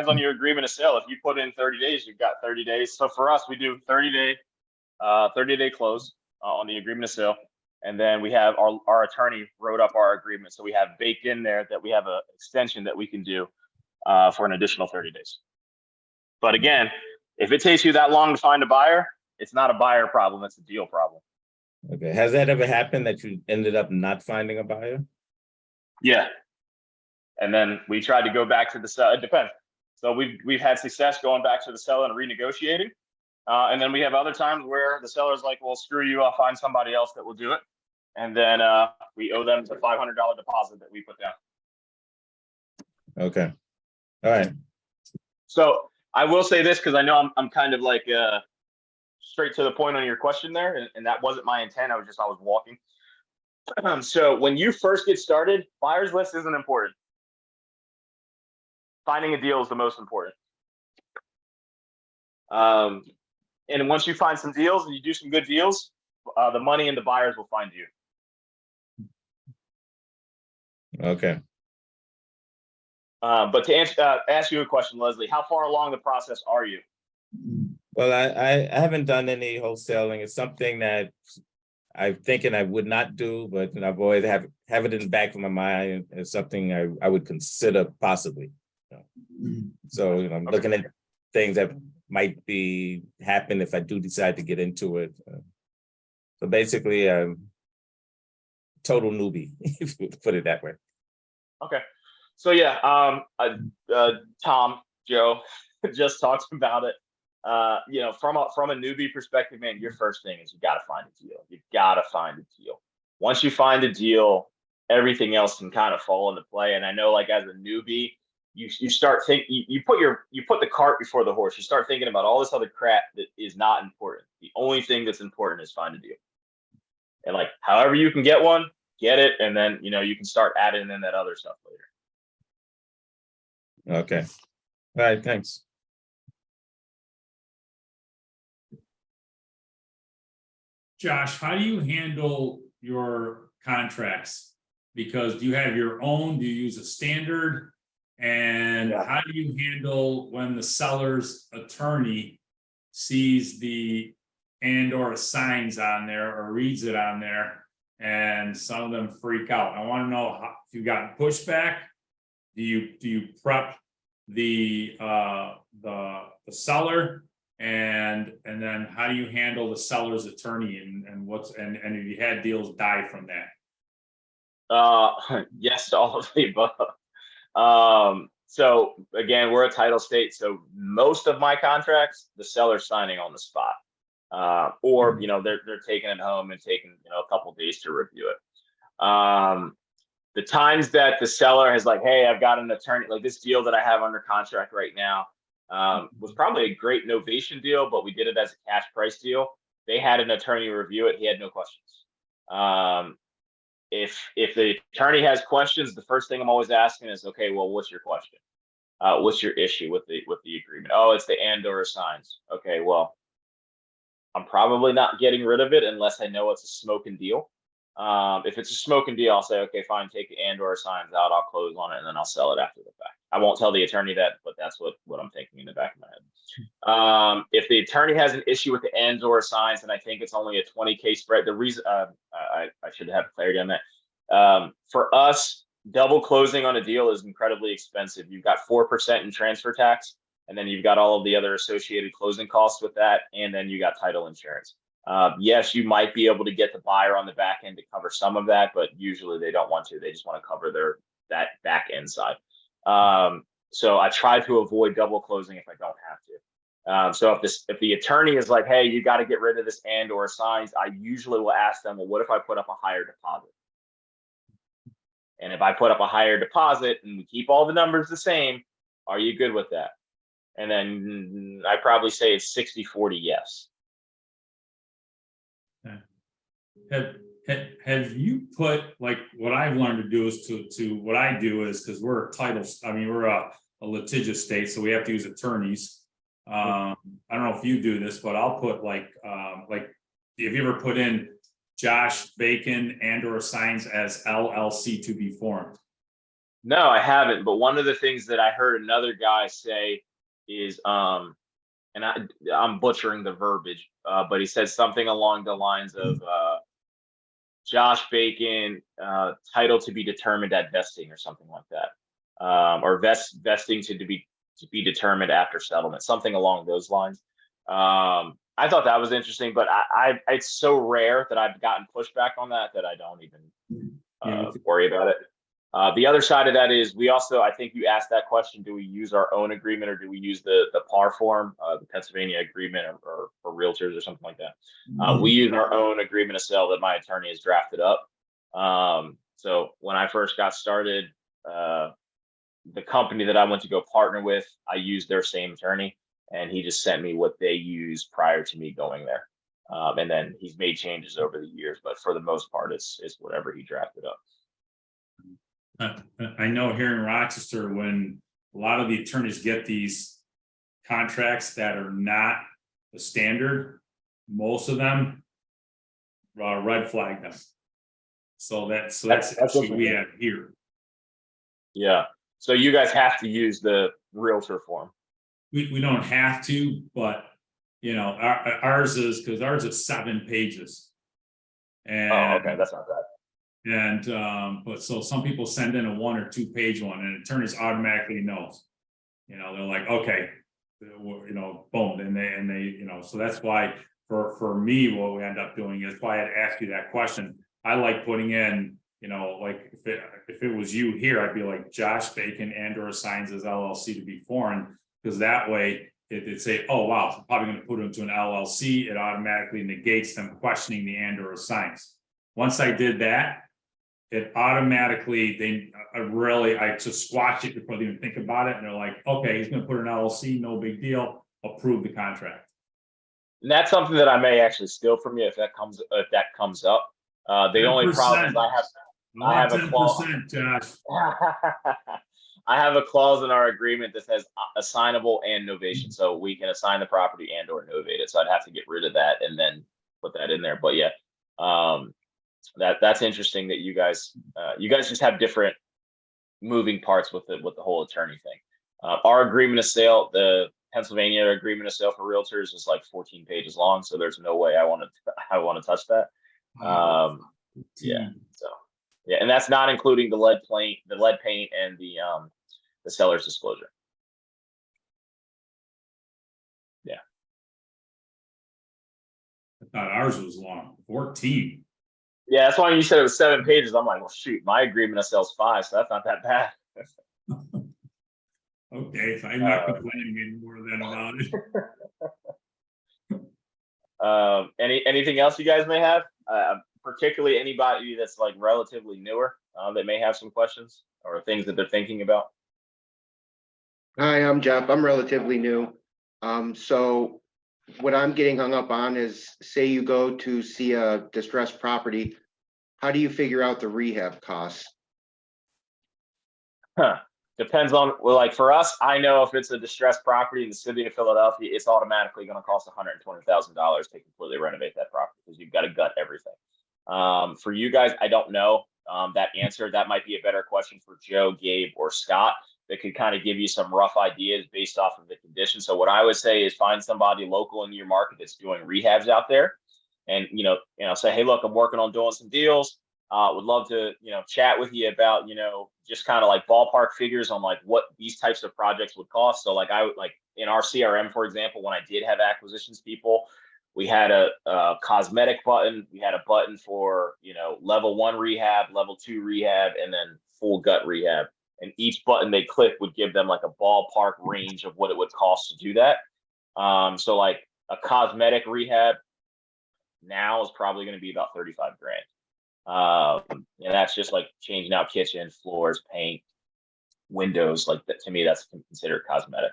on your agreement of sale. If you put in 30 days, you've got 30 days. So for us, we do 30-day close on the agreement of sale. And then we have our attorney wrote up our agreement. So we have baked in there that we have an extension that we can do for an additional 30 days. But again, if it takes you that long to find a buyer, it's not a buyer problem, it's a deal problem. Okay, has that ever happened that you ended up not finding a buyer? Yeah. And then we tried to go back to the seller. It depends. So we've had success going back to the seller and renegotiating. And then we have other times where the seller's like, well, screw you, I'll find somebody else that will do it. And then we owe them the $500 deposit that we put down. Okay, all right. So I will say this, because I know I'm kind of like straight to the point on your question there, and that wasn't my intent. I was walking. So when you first get started, buyer's list isn't important. Finding a deal is the most important. And once you find some deals and you do some good deals, the money and the buyers will find you. Okay. But to ask you a question, Leslie, how far along the process are you? Well, I haven't done any wholesaling. It's something that I'm thinking I would not do, but I've always have it in the back of my mind. It's something I would consider possibly. So I'm looking at things that might be happen if I do decide to get into it. So basically, total newbie, if you put it that way. Okay. So yeah, Tom, Joe just talked about it. From a newbie perspective, man, your first thing is you got to find a deal. You got to find a deal. Once you find a deal, everything else can kind of fall into play. And I know, like, as a newbie, you start you put the cart before the horse. You start thinking about all this other crap that is not important. The only thing that's important is find a deal. And like, however you can get one, get it, and then you can start adding in that other stuff later. Okay. All right, thanks. Josh, how do you handle your contracts? Because do you have your own? Do you use a standard? And Yeah. how do you handle when the seller's attorney sees the and or signs on there or reads it on there and some of them freak out? I want to know how, if you got pushback. Do you prep the seller? And then how do you handle the seller's attorney and what's and have you had deals die from that? Yes to all of the above. So again, we're a title state, so most of my contracts, the seller's signing on the spot. Or they're taking it home and taking a couple days to review it. The times that the seller has like, hey, I've got an attorney, like this deal that I have under contract right now, was probably a great novation deal, but we did it as a cash price deal. They had an attorney review it. He had no questions. If the attorney has questions, the first thing I'm always asking is, okay, well, what's your question? What's your issue with the agreement? Oh, it's the and or signs. Okay, well, I'm probably not getting rid of it unless I know it's a smoking deal. If it's a smoking deal, I'll say, okay, fine, take the and or signs out, I'll close on it, and then I'll sell it after the fact. I won't tell the attorney that, but that's what I'm thinking in the back of my head. If the attorney has an issue with the and or signs, and I think it's only a 20K spread, the reason I should have clarity on that. For us, double closing on a deal is incredibly expensive. You've got 4% in transfer tax, and then you've got all of the other associated closing costs with that, and then you got title insurance. Yes, you might be able to get the buyer on the back end to cover some of that, but usually they don't want to. They just want to cover that back end side. So I try to avoid double closing if I don't have to. So if the attorney is like, hey, you got to get rid of this and or signs, I usually will ask them, well, what if I put up a higher deposit? And if I put up a higher deposit and we keep all the numbers the same, are you good with that? And then I probably say it's 60-40 yes. Have you put, like, what I've learned to do is to what I do is, because we're a title, I mean, we're a litigious state, so we have to use attorneys. I don't know if you do this, but I'll put like have you ever put in Josh Bacon and or signs as LLC to be formed? No, I haven't. But one of the things that I heard another guy say is, and I'm butchering the verbiage, but he said something along the lines of Josh Bacon, title to be determined at vesting or something like that, or vesting to be determined after settlement, something along those lines. I thought that was interesting, but it's so rare that I've gotten pushback on that I don't even worry about it. The other side of that is we also, I think you asked that question, do we use our own agreement or do we use the PAR form, the Pennsylvania agreement or for realtors or something like that? We use our own agreement of sale that my attorney has drafted up. So when I first got started, the company that I went to go partner with, I used their same attorney and he just sent me what they used prior to me going there. And then he's made changes over the years, but for the most part, it's whatever he drafted up. I know here in Rochester, when a lot of the attorneys get these contracts that are not the standard, most of them red flag them. So that's what we have here. Yeah. So you guys have to use the realtor form. We don't have to, but ours is, because ours is 7 pages. And okay, that's not bad. And but so some people send in a 1 or 2 page one, and attorneys automatically knows. They're like, okay, boom, and they so that's why for me, what we end up doing is why I'd ask you that question. I like putting in, like if it was you here, I'd be like Josh Bacon and or signs as LLC to be foreign, because that way it'd say, oh wow, I'm probably going to put it into an LLC. It automatically negates them questioning the and or signs. Once I did that, it automatically, I just squash it before they even think about it. And they're like, okay, he's going to put an LLC, no big deal, approve the contract. And that's something that I may actually steal from you if that comes up. The only problem is I have 10%, Josh. I have a clause in our agreement that says assignable and novation, so we can assign the property and or novate it. So I'd have to get rid of that and then put that in there. But yeah, that's interesting that you guys just have different moving parts with the whole attorney thing. Our agreement of sale, the Pennsylvania agreement of sale for realtors, is like 14 pages long, so there's no way I want to touch that. Yeah. So yeah, and that's not including the lead paint, and the seller's disclosure. Yeah. I thought ours was long, 14. Yeah, that's why you said it was 7 pages. I'm like, well, shoot, my agreement of sale's 5, so that's not that bad. Okay, so I'm not complaining anymore then about it. Anything else you guys may have? Particularly anybody that's like relatively newer that may have some questions or things that they're thinking about. Hi, I'm Jeff. I'm relatively new. So what I'm getting hung up on is, say you go to see a distressed property, how do you figure out the rehab costs? Depends on, well, like for us, I know if it's a distressed property in the city of Philadelphia, it's automatically going to cost $120,000 to completely renovate that property because you've got to gut everything. For you guys, I don't know that answer. That might be a better question for Joe, Gabe, or Scott that could kind of give you some rough ideas based off of the condition. So what I would say is find somebody local in your market that's doing rehabs out there, and say, hey, look, I'm working on doing some deals. Would love to chat with you about just kind of like ballpark figures on like what these types of projects would cost. So like I would like in our CRM, for example, when I did have acquisitions people, we had a cosmetic button. We had a button for level 1 rehab, level 2 rehab, and then full gut rehab. And each button they click would give them like a ballpark range of what it would cost to do that. So like a cosmetic rehab now is probably going to be about 35 grand. And that's just like changing out kitchen, floors, paint, windows. Like that, to me, that's considered cosmetic.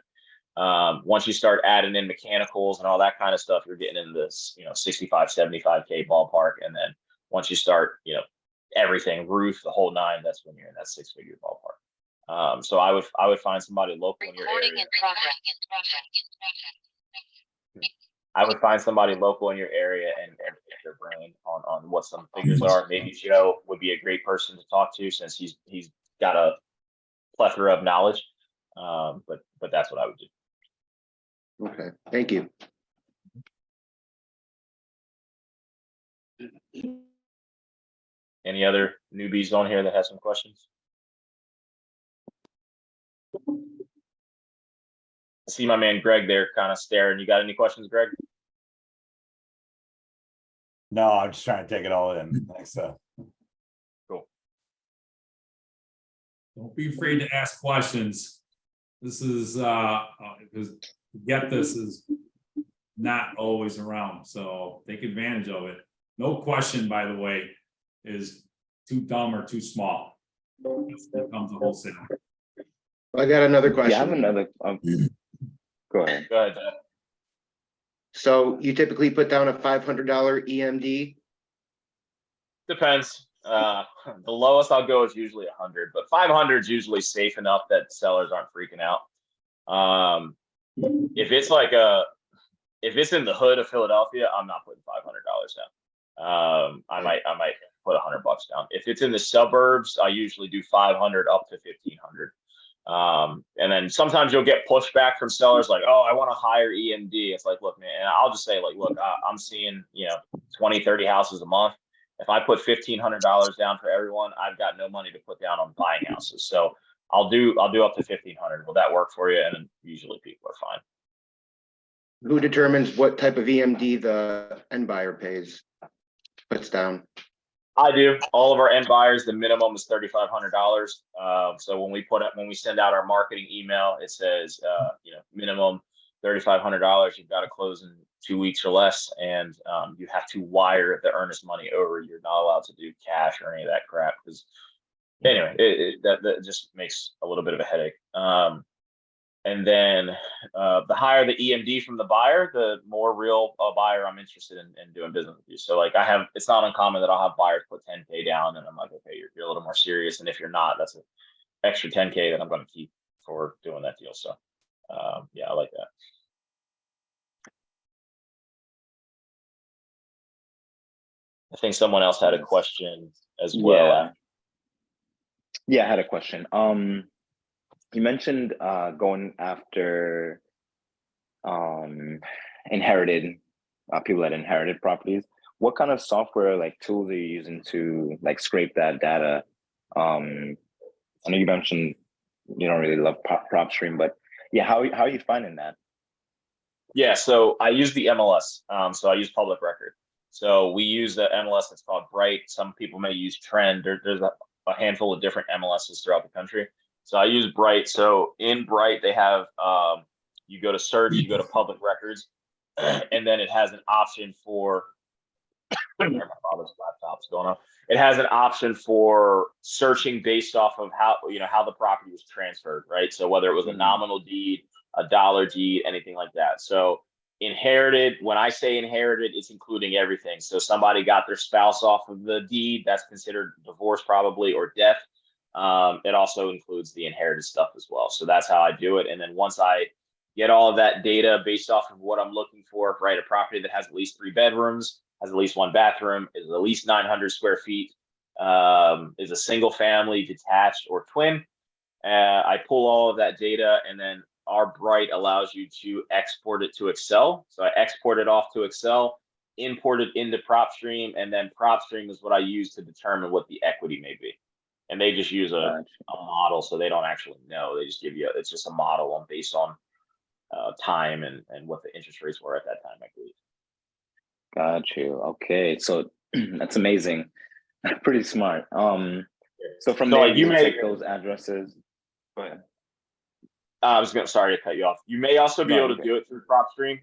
Once you start adding in mechanicals and all that kind of stuff, you're getting in this 65, 75K ballpark. And then once you start everything, roof, the whole 9, that's when you're in that 6-figure ballpark. So I would find somebody local in your area. I would find somebody local in your area and pick their brain on what some figures are. Maybe Joe would be a great person to talk to since he's got a plethora of knowledge. But that's what I would do. Okay, thank you. Any other newbies on here that have some questions? I see my man Greg there kind of staring. You got any questions, Greg? No, I'm just trying to take it all in. Thanks. Cool. Don't be afraid to ask questions. This is because get this is not always around, so take advantage of it. No question, by the way, is too dumb or too small. This becomes a wholesale. I got another question. Yeah, I have another. Go ahead. Go ahead. So you typically put down a $500 EMD? Depends. The lowest I'll go is usually 100, but 500 is usually safe enough that sellers aren't freaking out. If it's if it's in the hood of Philadelphia, I'm not putting $500 down. I might put $100 down. If it's in the suburbs, I usually do 500 up to 1,500. And then sometimes you'll get pushback from sellers like, oh, I want a higher EMD. It's like, look, man, and I'll just say like, look, I'm seeing 20, 30 houses a month. If I put $1,500 down for everyone, I've got no money to put down on buying houses. So I'll do up to 1,500. Will that work for you? And usually people are fine. Who determines what type of EMD the end buyer puts down? I do. All of our end buyers, the minimum is $3,500. So when we send out our marketing email, it says minimum $3,500. You've got to close in 2 weeks or less, and you have to wire the earnest money over. You're not allowed to do cash or any of that crap. Because anyway, that just makes a little bit of a headache. And then the higher the EMD from the buyer, the more real a buyer I'm interested in doing business with you. So like it's not uncommon that I'll have buyers put 10K down and I'm like, okay, you're a little more serious. And if you're not, extra 10K that I'm gonna keep for doing that deal. So, yeah, I like that. I think someone else had a question as well. Yeah. Yeah, I had a question. You mentioned going after inherited people that inherited properties. What kind of software, like tools, are you using to like scrape that data? I know you mentioned you don't really love PropStream, but yeah, how are you finding that? Yeah, so I use the MLS. So I use public record. So we use the MLS that's called Bright. Some people may use Trend. There's a handful of different MLSs throughout the country. So I use Bright. So in Bright, they have you go to search, you go to public records, and then it has an option for my father's laptop's going on. It has an option for searching based off of how how the property was transferred, right? So whether it was a nominal deed, a dollar deed, anything like that. So inherited, when I say inherited, it's including everything. So somebody got their spouse off of the deed, that's considered divorce probably, or death. It also includes the inherited stuff as well. So that's how I do it. And then once I get all of that data based off of what I'm looking for, right? A property that has at least 3 bedrooms, has at least 1 bathroom, is at least 900 square feet, is a single family, detached, or twin. I pull all of that data, and then our Bright allows you to export it to Excel. So I export it off to Excel, import it into PropStream, and then PropStream is what I use to determine what the equity may be. And they just use a model, so they don't actually know. They just give you, it's just a model based on time and what the interest rates were at that time, I believe. Got you. Okay, so that's amazing. Pretty smart. So from there, you take those addresses. Go ahead. I was sorry to cut you off. You may also be able to do it through PropStream.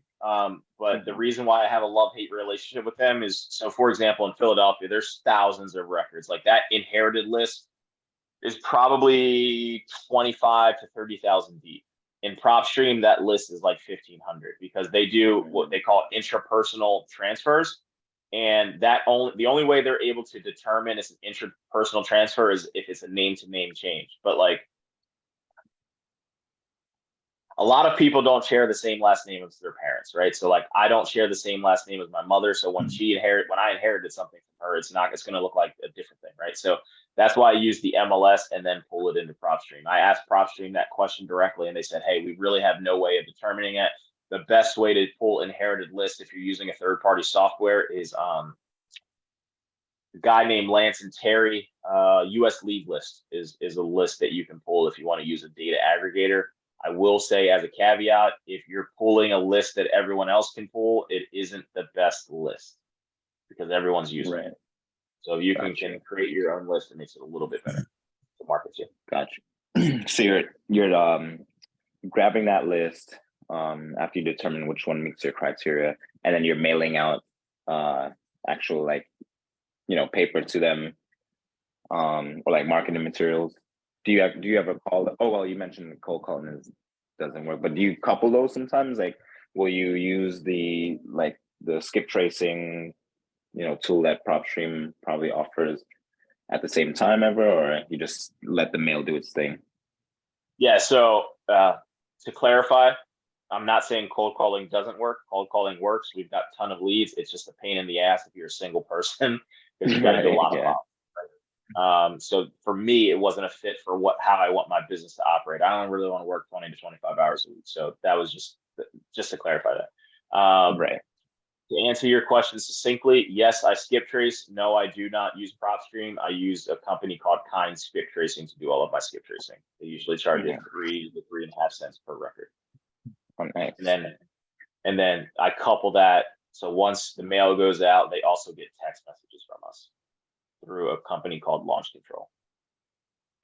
But the reason why I have a love-hate relationship with them is, so for example, in Philadelphia, there's thousands of records. Like that inherited list is probably 25 to 30,000 deep. In PropStream, that list is like 1,500 because they do what they call intrapersonal transfers. And the only way they're able to determine it's an intrapersonal transfer is if it's a name-to-name change. But like, a lot of people don't share the same last name as their parents, right? So like, I don't share the same last name as my mother. So when I inherited something from her, it's going to look like a different thing, right? So that's why I use the MLS and then pull it into PropStream. I asked PropStream that question directly, and they said, hey, we really have no way of determining it. The best way to pull inherited list if you're using a third-party software is a guy named Lance and Terry. US League List is a list that you can pull if you want to use a data aggregator. I will say as a caveat, if you're pulling a list that everyone else can pull, it isn't the best list because everyone's using it. So if you can create your own list, it makes it a little bit better to market you. Gotcha. So you're grabbing that list after you determine which one meets your criteria, and then you're mailing out actual paper to them, or like marketing materials. Do you ever call? Oh well, you mentioned cold calling doesn't work, but do you couple those sometimes? Like, will you use the skip tracing, tool that PropStream probably offers at the same time ever, or you just let the mail do its thing? Yeah. So to clarify, I'm not saying cold calling doesn't work. Cold calling works. We've got a ton of leads. It's just a pain in the ass if you're a single person because you got to do a lot of so for me, it wasn't a fit for how I want my business to operate. I don't really want to work 20 to 25 hours a week. So that was just to clarify that. Right. To answer your question succinctly, yes, I skip trace. No, I do not use PropStream. I use a company called Kind Skip Tracing to do all of my skip tracing. They usually charge you 3 to 3.5 cents per record. Oh, nice. And then I couple that. So once the mail goes out, they also get text messages from us through a company called Launch Control.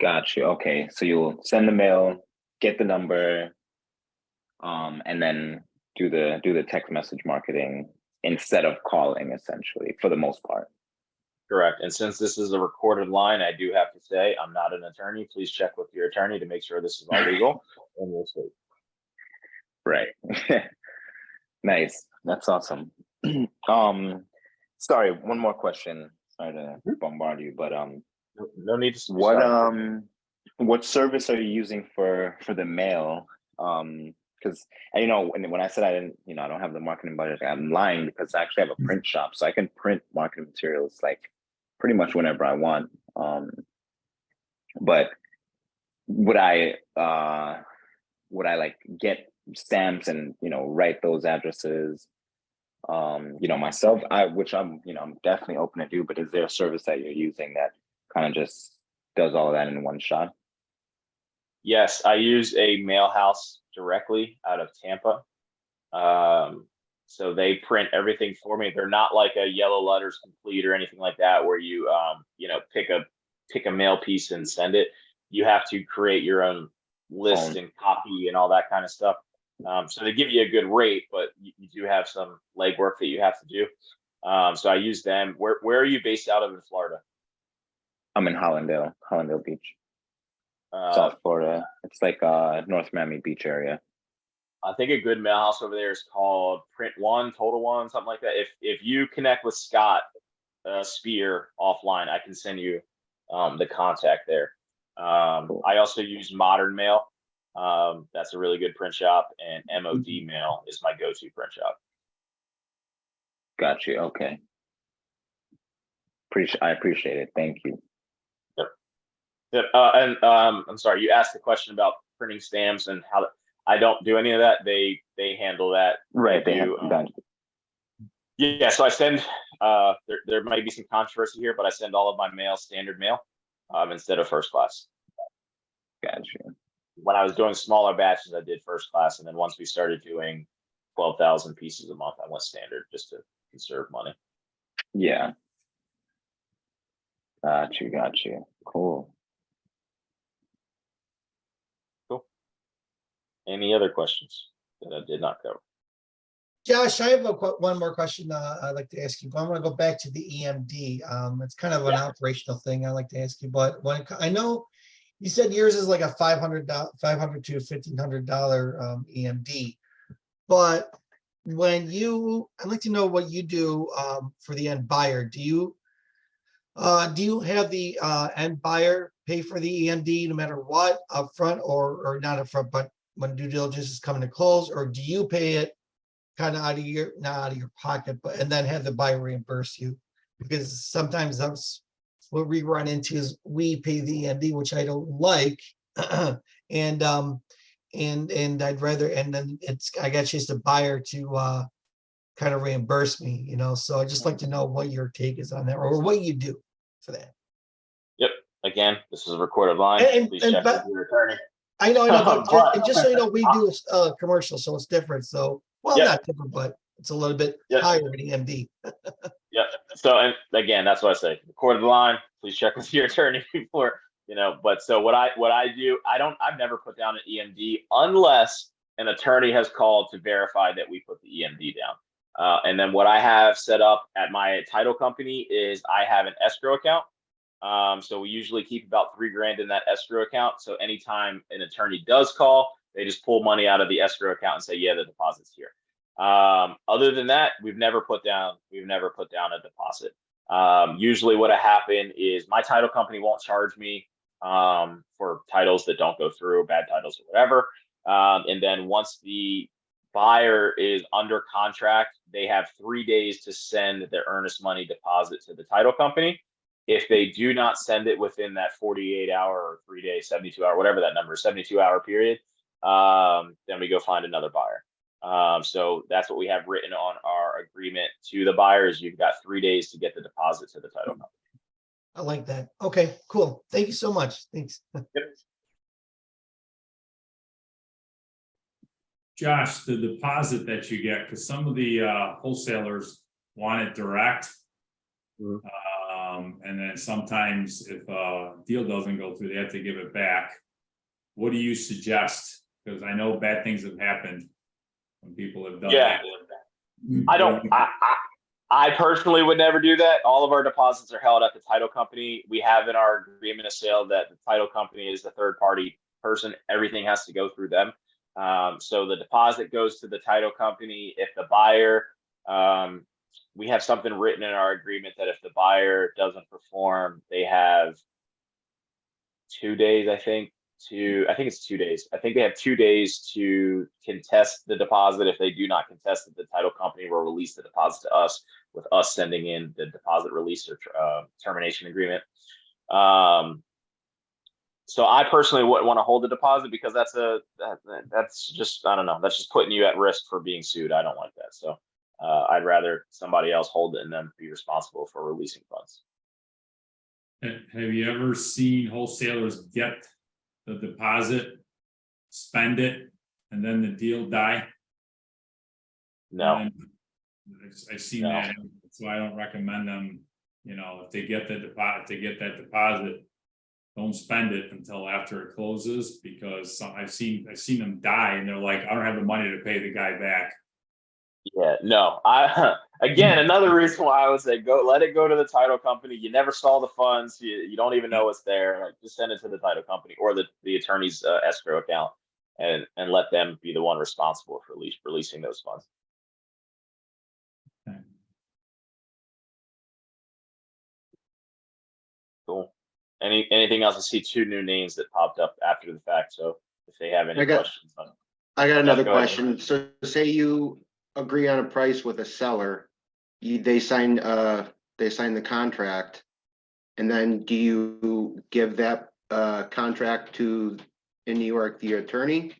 Got you. Okay, so you'll send the mail, get the number, and then do the text message marketing instead of calling, essentially, for the most part. Correct. And since this is a recorded line, I do have to say I'm not an attorney. Please check with your attorney to make sure this is all legal and we'll see. Right. Nice. That's awesome. Sorry, one more question. Sorry to bombard you, but no need to. what service are you using for the mail? Because you know, when I said I didn't, you know, I don't have the marketing budget, I'm lying because I actually have a print shop, so I can print marketing materials like pretty much whenever I want. But would I like get stamps and, you know, write those addresses, you know, myself? Which I'm, you know, I'm definitely open to do, but is there a service that you're using that kind of just does all of that in one shot? Yes, I use a mail house directly out of Tampa. So they print everything for me. They're not like a Yellow Letters Complete or anything like that, where you you know, pick a mail piece and send it. You have to create your own list and copy and all that kind of stuff. So they give you a good rate, but you do have some legwork that you have to do. So I use them. Where are you based out of in Florida? I'm in Hollandale Beach, South Florida. It's like North Miami Beach area. I think a good mail house over there is called Print One, Total One, something like that. If you connect with Scott Spear offline, I can send you the contact there. I also use Modern Mail. That's a really good print shop, and MOD Mail is my go-to print shop. Got you. Okay. I appreciate it. Thank you. Yep. And I'm sorry, you asked the question about printing stamps and how I don't do any of that. They handle that. Right. They do. have Yeah. So I send. There might be some controversy here, but I send all of my mail standard mail instead of first class. Got you. When I was doing smaller batches, I did first class, and then once we started doing 12,000 pieces a month, I went standard just to conserve money. Yeah. Got you. Cool. Any other questions that I did not cover? Josh, I have one more question I'd like to ask you. I want to go back to the EMD. It's kind of an operational thing I'd like to ask you, but I know you said yours is like a $500 to $1,500 EMD, but I'd like to know what you do for the end buyer. Do you have the end buyer pay for the EMD no matter what, upfront or not upfront, but when due diligence is coming to close, or do you pay it kind of not out of your pocket, but and then have the buyer reimburse you? Because sometimes that's what we run into is we pay the EMD, which I don't like, and I'd rather, and then I got just a buyer to kind of reimburse me, you know. So I just like to know what your take is on that, or what you do for that. Yep. Again, this is a recorded line. Please check with your attorney. I know, but just so you know, we do a commercial, so it's different. So, well, not different, but it's a little bit higher than EMD. Yeah. So, and again, that's what I say. Recorded line. Please check with your attorney before, you know. But so what I do, I've never put down an EMD unless an attorney has called to verify that we put the EMD down. And then what I have set up at my title company is I have an escrow account. So we usually keep about $3,000 in that escrow account. So anytime an attorney does call, they just pull money out of the escrow account and say, yeah, the deposit's here. Other than that, we've never put down a deposit. Usually what happened is my title company won't charge me for titles that don't go through, bad titles or whatever. And then once the buyer is under contract, they have 3 days to send their earnest money deposit to the title company. If they do not send it within that 48-hour or 3 day, 72-hour, whatever that number is, 72-hour period, then we go find another buyer. So that's what we have written on our agreement to the buyers. You've got 3 days to get the deposit to the title company. I like that. Okay, cool. Thank you so much. Thanks. Yep. Josh, the deposit that you get, because some of the wholesalers want it direct. And then sometimes if a deal doesn't go through, they have to give it back. What do you suggest? Because I know bad things have happened when people have done that. I personally would never do that. All of our deposits are held at the title company. We have in our agreement of sale that the title company is the third party person. Everything has to go through them. So the deposit goes to the title company. If the buyer, we have something written in our agreement that if the buyer doesn't perform, they have 2 days, I think it's 2 days. I think they have 2 days to contest the deposit. If they do not contest it, the title company will release the deposit to us, with us sending in the deposit release or termination agreement. So I personally wouldn't want to hold the deposit, because that's just, I don't know, that's just putting you at risk for being sued. I don't like that. So I'd rather somebody else hold it and then be responsible for releasing funds. Have you ever seen wholesalers get the deposit, spend it, and then the deal die? No. And I've seen No. that, so I don't recommend them, if they get the deposit, that deposit, don't spend it until after it closes, because I've seen them die and they're like, I don't have the money to pay the guy back. Yeah, no. Again, another reason why I would say let it go to the title company. You never saw the funds. You don't even know it's there. Like, just send it to the title company or the attorney's escrow account, and let them be the one responsible for releasing those funds. Okay. Cool. Anything else? I see 2 new names that popped up after the fact. So if they have any questions, I got another go ahead. question. So say you agree on a price with a seller, they sign the contract. And then do you give that contract to, in New York, the attorney?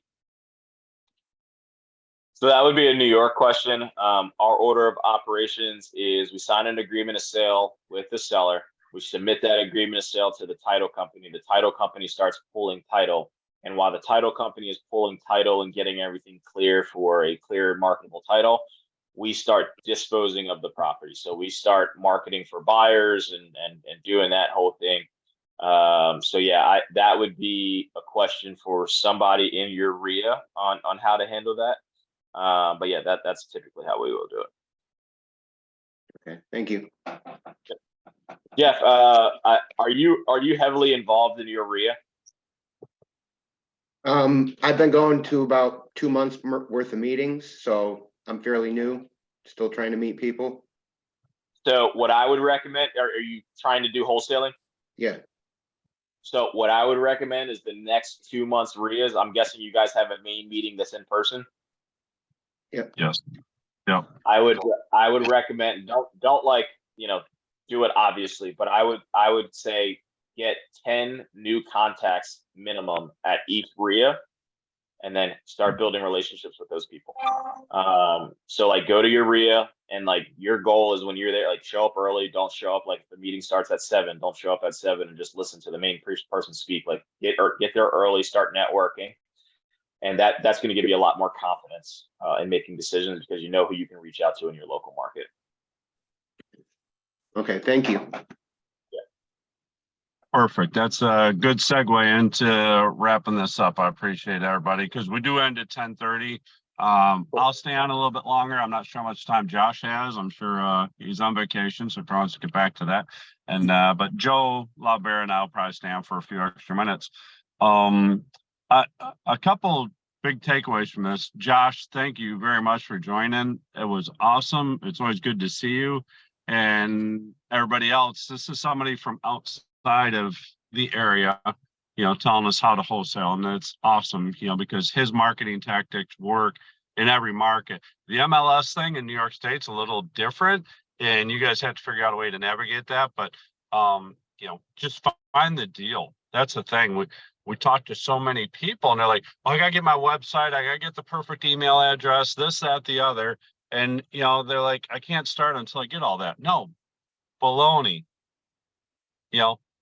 So that would be a New York question. Our order of operations is we sign an agreement of sale with the seller. We submit that agreement of sale to the title company. The title company starts pulling title. And while the title company is pulling title and getting everything clear for a clear marketable title, we start disposing of the property. So we start marketing for buyers and doing that whole thing. So yeah, that would be a question for somebody in your RIA on how to handle that. But yeah, that's typically how we will do it. Okay, thank you. Jeff, are you heavily involved in your RIA? I've been going to about 2 months worth of meetings, so I'm fairly new, still trying to meet people. So what I would recommend, are you trying to do wholesaling? Yeah, So what I would recommend is the next 2 months RIAs. I'm guessing you guys have a main meeting that's in person. Yes. Yeah. I would recommend, don't like, do it obviously, but I would say get 10 new contacts minimum at each RIA, and then start building relationships with those people. So like, go to your RIA, and like, your goal is when you're there, like, show up early. Don't show up like if the meeting starts at 7. Don't show up at 7 and just listen to the main person speak. Like, get there early, start networking, and that's going to give you a lot more confidence in making decisions, because you know who you can reach out to in your local market. okay, thank you. Perfect. That's a good segue into wrapping this up. I appreciate everybody, because we do end at 10:30. I'll stay on a little bit longer. I'm not sure how much time Josh has. I'm sure he's on vacation, so probably get back to that. And but Joe LaBear and I'll probably stay on for a few extra minutes. A couple big takeaways from this. Josh, thank you very much for joining. It was awesome. It's always good to see you. And everybody else, this is somebody from outside of the area, telling us how to wholesale. And it's awesome, because his marketing tactics work in every market. The MLS thing in New York State's a little different, and you guys have to figure out a way to navigate that. But, just find the deal. That's the thing. We talk to so many people, and they're like, oh, I got to get my website. I got to get the perfect email address, this, that, the other. And, they're like, I can't start until I get all that. No, baloney.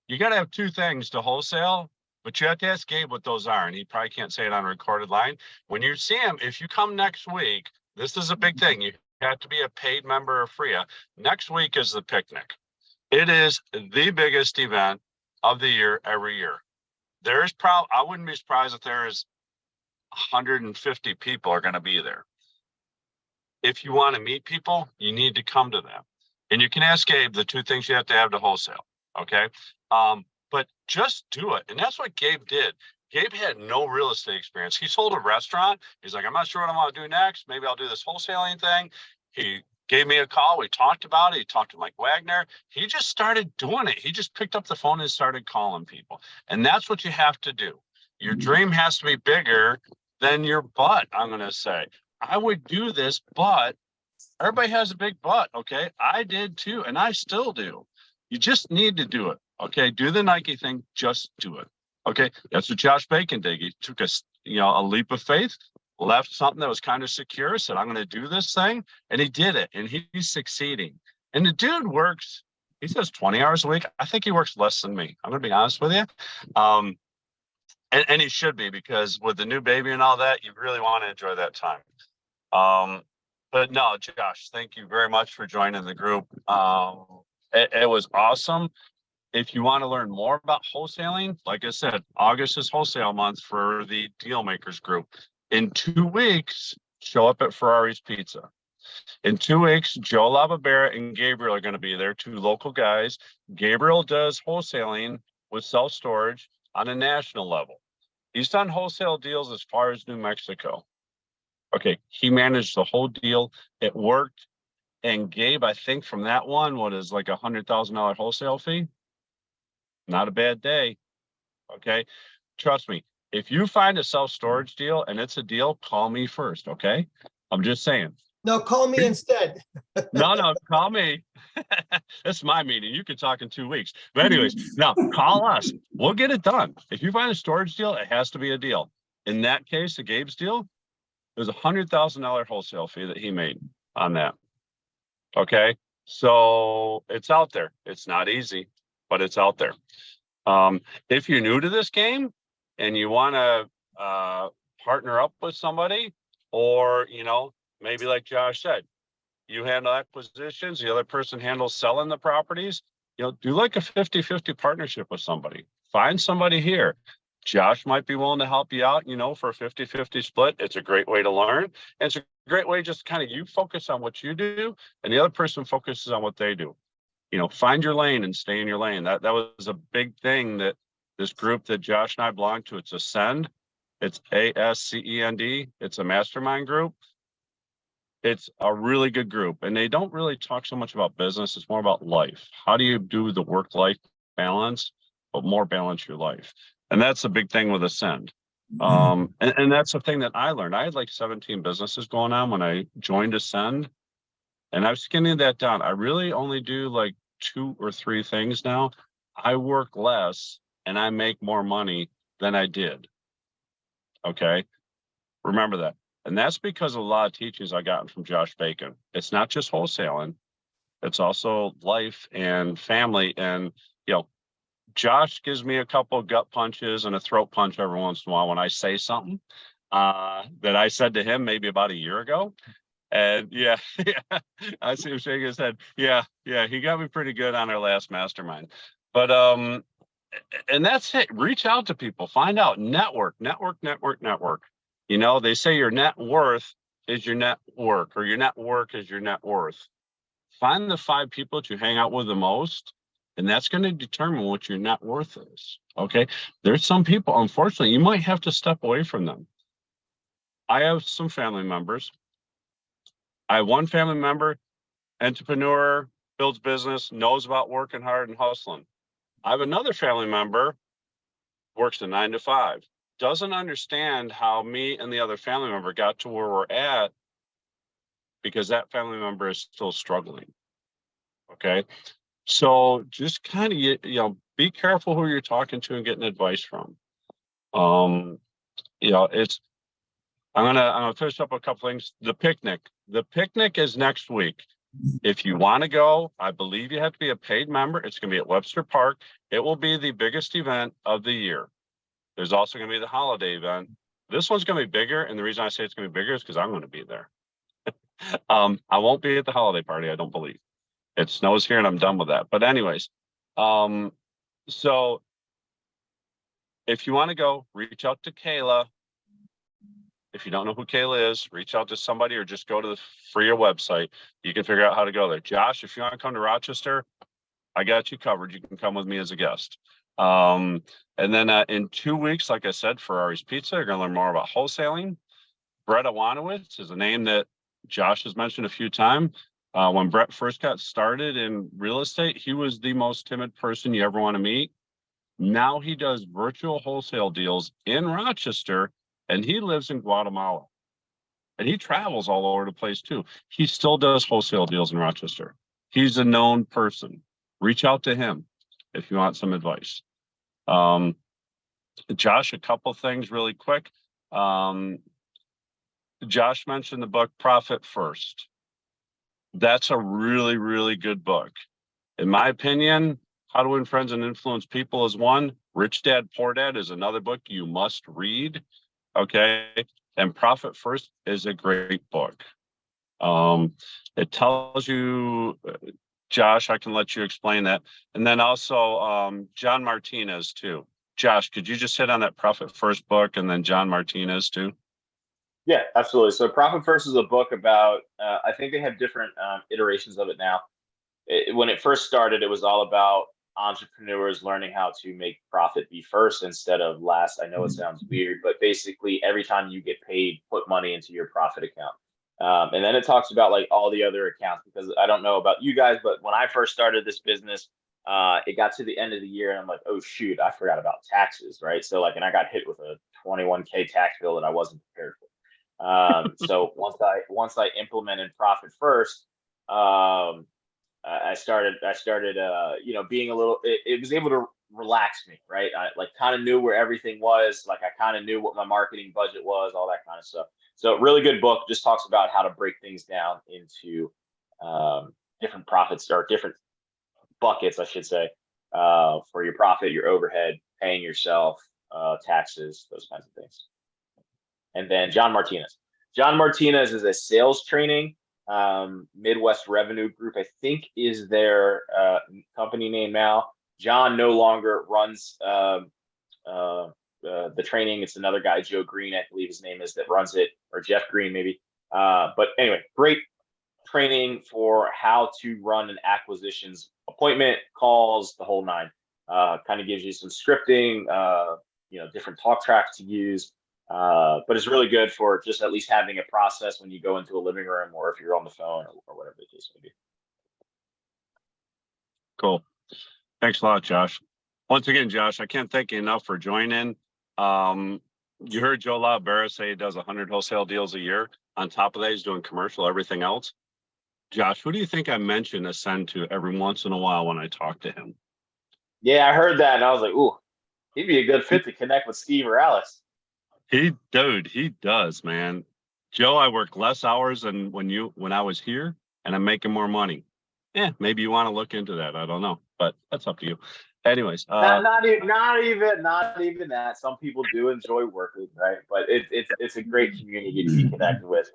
You got to have 2 things to wholesale, but you have to ask Gabe what those are. And he probably can't say it on a recorded line. When you see him, if you come next week, this is a big thing. You have to be a paid member of FRIA. Next week is the picnic. It is the biggest event of the year every year. I wouldn't be surprised if there is 150 people are going to be there. If you want to meet people, you need to come to them. And you can ask Gabe the 2 things you have to wholesale. Okay. But just do it. And that's what Gabe did. Gabe had no real estate experience. He sold a restaurant. He's like, I'm not sure what I want to do next. Maybe I'll do this wholesaling thing. He gave me a call. We talked about it. He talked to Mike Wagner. He just started doing it. He just picked up the phone and started calling people. And that's what you have to do. Your dream has to be bigger than your butt, I'm going to say. I would do this, but everybody has a big butt, okay? I did too, and I still do. You just need to do it, okay? Do the Nike thing, just do it, okay? That's what Josh Bacon did. He took a leap of faith, left something that was kind of secure, said, I'm going to do this thing, and he did it, and he's succeeding. And the dude works, he says 20 hours a week. I think he works less than me. I'm going to be honest with you. And he should be, because with the new baby and all that, you really want to enjoy that time. But no, Josh, thank you very much for joining the group. It was awesome. If you want to learn more about wholesaling, like I said, August is wholesale month for the Deal Makers group. In 2 weeks, show up at Ferrari's Pizza. In 2 weeks, Joe Lavabera and Gabriel are going to be there, 2 local guys. Gabriel does wholesaling with self-storage on a national level. He's done wholesale deals as far as New Mexico. Okay, he managed the whole deal. It worked. And Gabe, I think from that one, what is like $100,000 wholesale fee? Not a bad day. Okay, trust me. If you find a self-storage deal and it's a deal, call me first. Okay, I'm just saying. No, call me instead. No, call me. That's my meeting. You can talk in 2 weeks. But anyways, now call us. We'll get it done. If you find a storage deal, it has to be a deal. In that case, the Gabe's deal, there's $100,000 wholesale fee that he made on that. Okay, so it's out there. It's not easy, but it's out there. If you're new to this game and you want to partner up with somebody, or maybe like Josh said, you handle acquisitions, the other person handles selling the properties, do like a 50-50 partnership with somebody. Find somebody here. Josh might be willing to help you out, for a 50-50 split. It's a great way to learn. And it's a great way just kind of you focus on what you do and the other person focuses on what they do. Find your lane and stay in your lane. That was a big thing that this group that Josh and I belong to, it's Ascend. It's ASCEND. It's a mastermind group. It's a really good group, and they don't really talk so much about business. It's more about life. How do you do the work-life balance, but more balance your life? And that's the big thing with Ascend. And that's the thing that I learned. I had like 17 businesses going on when I joined Ascend, and I've skinning that down. I really only do like 2 or 3 things now. I work less and I make more money than I did. Okay. Remember that. And that's because of a lot of teachings I gotten from Josh Bacon. It's not just wholesaling. It's also life and family. And, Josh gives me a couple of gut punches and a throat punch every once in a while when I say something that I said to him maybe about a year ago. And yeah, I see him shaking his head. Yeah, he got me pretty good on our last mastermind. But and that's it. Reach out to people, find out, network. They say your net worth is your network, or your network is your net worth. Find the 5 people that you hang out with the most, and that's going to determine what your net worth is. Okay. There's some people, unfortunately, you might have to step away from them. I have some family members. I have one family member, entrepreneur, builds business, knows about working hard and hustling. I have another family member, works a 9 to 5, doesn't understand how me and the other family member got to where we're at because that family member is still struggling. Okay. So just kind of, be careful who you're talking to and getting advice from. I'm gonna finish up a couple things. The picnic is next week. If you want to go, I believe you have to be a paid member. It's going to be at Webster Park. It will be the biggest event of the year. There's also going to be the holiday event. This one's going to be bigger. And the reason I say it's going to be bigger is because I'm going to be there. I won't be at the holiday party, I don't believe. It snows here and I'm done with that. But anyways, so if you want to go, reach out to Kayla. If you don't know who Kayla is, reach out to somebody or just go to the freer website. You can figure out how to go there. Josh, if you want to come to Rochester, I got you covered. You can come with me as a guest. And then in 2 weeks, like I said, Ferrari's Pizza, you're going to learn more about wholesaling. Brett Iwanowitz is a name that Josh has mentioned a few times. When Brett first got started in real estate, he was the most timid person you ever want to meet. Now he does virtual wholesale deals in Rochester, and he lives in Guatemala. And he travels all over the place too. He still does wholesale deals in Rochester. He's a known person. Reach out to him if you want some advice. Josh, a couple things really quick. Josh mentioned the book Profit First. That's a really, really good book. In my opinion, How to Win Friends and Influence People is one. Rich Dad, Poor Dad is another book you must read. Okay. And Profit First is a great book. It tells you, Josh, I can let you explain that. And then also John Martinez too. Josh, could you just hit on that Profit First book and then John Martinez too? Yeah, absolutely. So Profit First is a book about, I think they have different iterations of it now. When it first started, it was all about entrepreneurs learning how to make profit be first instead of last. I know it sounds weird, but basically every time you get paid, put money into your profit account. And then it talks about like all the other accounts, because I don't know about you guys, but when I first started this business, it got to the end of the year and I'm like, oh shoot, I forgot about taxes, right? So like, and I got hit with a 21K tax bill that I wasn't prepared for. So once I implemented Profit First, I started, being a little, it was able to relax me, right? I like kind of knew where everything was. Like I kind of knew what my marketing budget was, all that kind of stuff. So really good book, just talks about how to break things down into different profits or different buckets, I should say, for your profit, your overhead, paying yourself, taxes, those kinds of things. And then John Martinez. John Martinez is a sales training. Midwest Revenue Group, I think, is their company name now. John no longer runs the training. It's another guy, Joe Green, I believe his name is, that runs it, or Jeff Green maybe. But anyway, great training for how to run an acquisitions appointment, calls, the whole nine. Kind of gives you some scripting, different talk tracks to use. But it's really good for just at least having a process when you go into a living room or if you're on the phone or whatever the case may be. Cool. Thanks a lot, Josh. Once again, Josh, I can't thank you enough for joining. You heard Joe Labera say he does 100 wholesale deals a year. On top of that, he's doing commercial, everything else. Josh, who do you think I mention to send to every once in a while when I talk to him? Yeah, I heard that and I was like, ooh, he'd be a good fit to connect with Steve or Alice. He does, man. Joe, I work less hours than when I was here, and I'm making more money. Yeah, maybe you want to look into that. I don't know, but that's up to you. Anyways, not even that. Some people do enjoy working, right? But it's a great community to be connected with.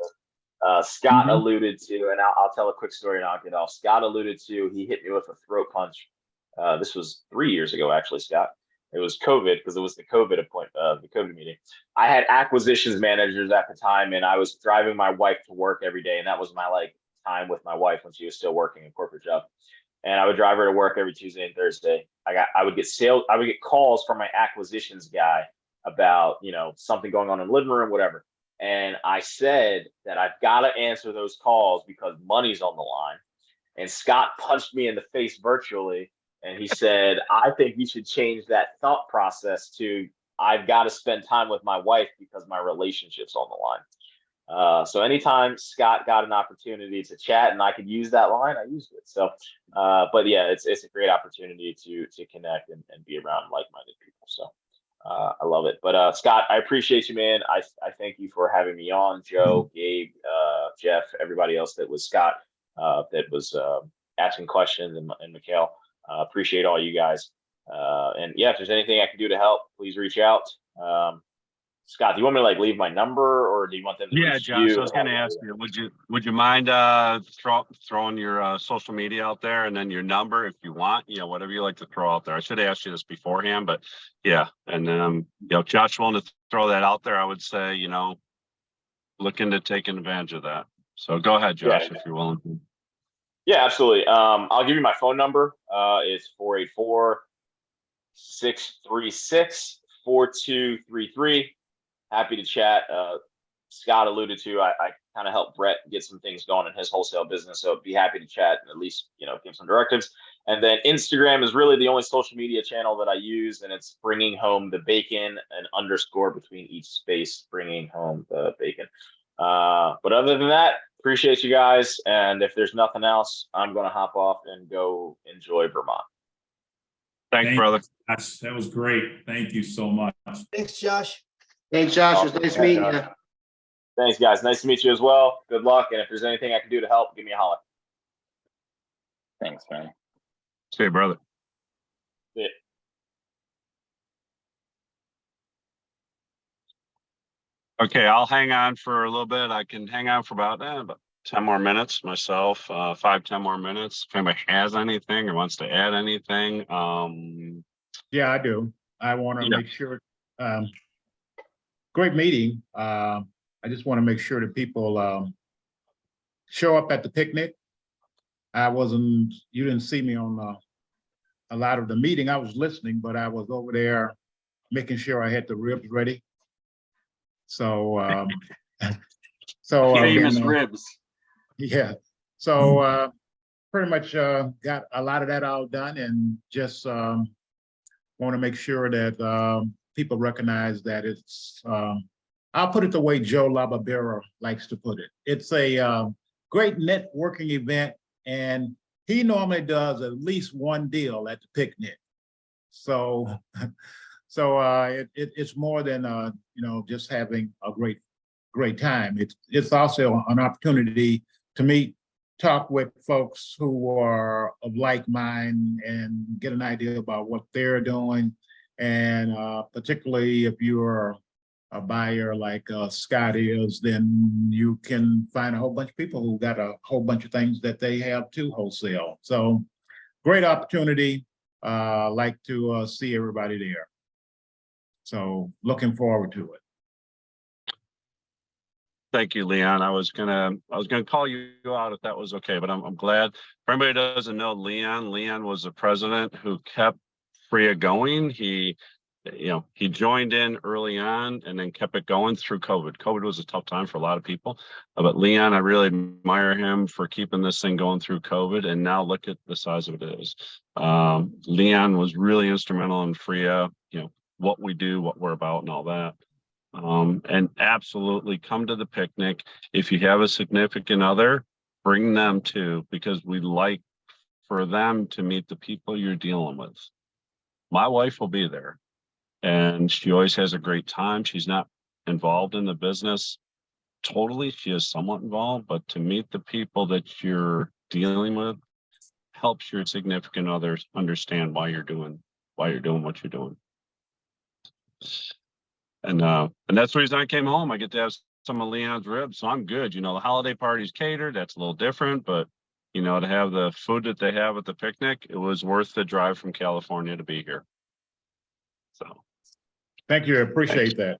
Scott alluded to, and I'll tell a quick story and I'll get off. Scott alluded to, he hit me with a throat punch. This was 3 years ago, actually, Scott. It was COVID, because it was the COVID appointment, the COVID meeting. I had acquisitions managers at the time, and I was driving my wife to work every day, and that was my like time with my wife when she was still working a corporate job. And I would drive her to work every Tuesday and Thursday. I would get calls from my acquisitions guy about something going on in the living room, whatever. And I said that I've got to answer those calls because money's on the line. And Scott punched me in the face virtually. And he said, I think you should change that thought process to, I've got to spend time with my wife because my relationship's on the line. So anytime Scott got an opportunity to chat and I could use that line, I used it. So, but yeah, it's a great opportunity to connect and be around like-minded people. So I love it. But Scott, I appreciate you, man. I thank you for having me on. Joe, Gabe, Jeff, everybody else that was Scott, that was asking questions, and Mikhail. Appreciate all you guys. And yeah, if there's anything I can do to help, please reach out. Scott, do you want me to like leave my number, or do you want them to reach Josh, you? I was going to ask you, would you mind throwing your social media out there and then your number if you want, whatever you like to throw out there. I should have asked you this beforehand, but yeah. And then, Josh willing to throw that out there, I would say, look into taking advantage of that. So go ahead, Josh, if you're willing to. Yeah, absolutely. I'll give you my phone number. It's 484-636-4233. Happy to chat. Scott alluded to, I kind of helped Brett get some things going in his wholesale business. So I'd be happy to chat and at least, give some directives. And then Instagram is really the only social media channel that I use, and it's bringing home the bacon, an underscore between each space, bringing home the bacon. But other than that, appreciate you guys. And if there's nothing else, I'm going to hop off and go enjoy Vermont. Thanks, brother. Gosh, that was great. Thank you so much. Thanks, Josh. Thanks, Josh. It was nice meeting you. Thanks, guys. Nice to meet you as well. Good luck. And if there's anything I can do to help, give me a holler. Thanks, man. See you, brother. Yeah. Okay, I'll hang on for a little bit. I can hang on for about 10 more minutes myself, 5-10 more minutes. If anybody has anything or wants to add anything. Yeah, I do. I want to Yeah. make sure, great meeting. I just want to make sure that people show up at the picnic. You didn't see me on a lot of the meeting. I was listening, but I was over there making sure I had the ribs ready. So, Famous ribs. yeah. So pretty much got a lot of that all done, and just want to make sure that people recognize that it's, I'll put it the way Joe Lababera likes to put it. It's a great networking event, and he normally does at least one deal at the picnic. So, it's more than just having a great time. It's also an opportunity to talk with folks who are of like mind and get an idea about what they're doing. And particularly if you're a buyer like Scott is, then you can find a whole bunch of people who got a whole bunch of things that they have to wholesale. So great opportunity. Like to see everybody there. So looking forward to it. Thank you, Leon. I was gonna call you out if that was okay, but I'm glad. For anybody who doesn't know Leon was the president who kept FRIA going. He joined in early on and then kept it going through COVID. COVID was a tough time for a lot of people, but Leon, I really admire him for keeping this thing going through COVID. And now look at the size of it is. Leon was really instrumental in FRIA, what we do, what we're about, and all that. And absolutely come to the picnic. If you have a significant other, bring them too, because we like for them to meet the people you're dealing with. My wife will be there, and she always has a great time. She's not involved in the business totally. She is somewhat involved, but to meet the people that you're dealing with helps your significant others understand why you're doing what you're doing. And that's the reason I came home. I get to have some of Leon's ribs, so I'm good. The holiday party's catered. That's a little different, but to have the food that they have at the picnic, it was worth the drive from California to be here. So, Thank you. I appreciate that.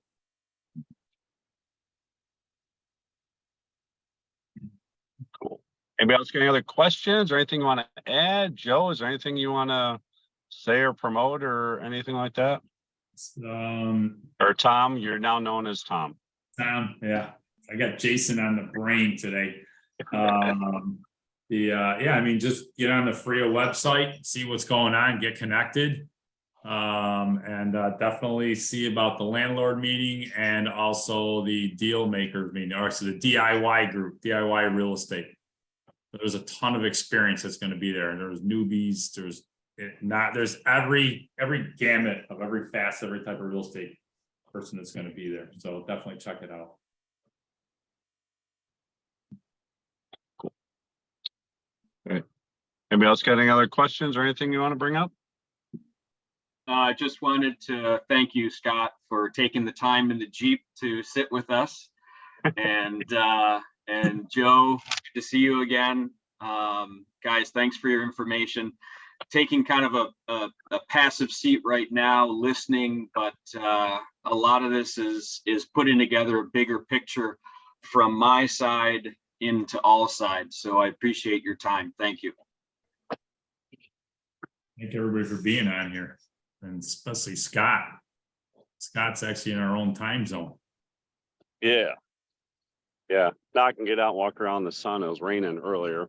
cool. Anybody else got any other questions or anything you want to add? Joe, is there anything you want to say or promote or anything like that? Or Tom, you're now known as Tom. Yeah, I got Jason on the brain today. Just get on the FRIA website, see what's going on, get connected. And definitely see about the landlord meeting and also the deal makers meeting, or so the DIY group, DIY real estate. There's a ton of experience that's going to be there. There's newbies, there's every gamut of every facet, every type of real estate person that's going to be there. So definitely check it out. Cool. All right. Anybody else got any other questions or anything you want to bring up? I just wanted to thank you, Scott, for taking the time in the Jeep to sit with us. And Joe, to see you again. Guys, thanks for your information. Taking kind of a passive seat right now, listening, but a lot of this is putting together a bigger picture from my side into all sides. So I appreciate your time. Thank you. Thank everybody for being on here, and especially Scott. Scott's actually in our own time zone. Yeah. Yeah, now I can get out and walk around in the sun. It was raining earlier.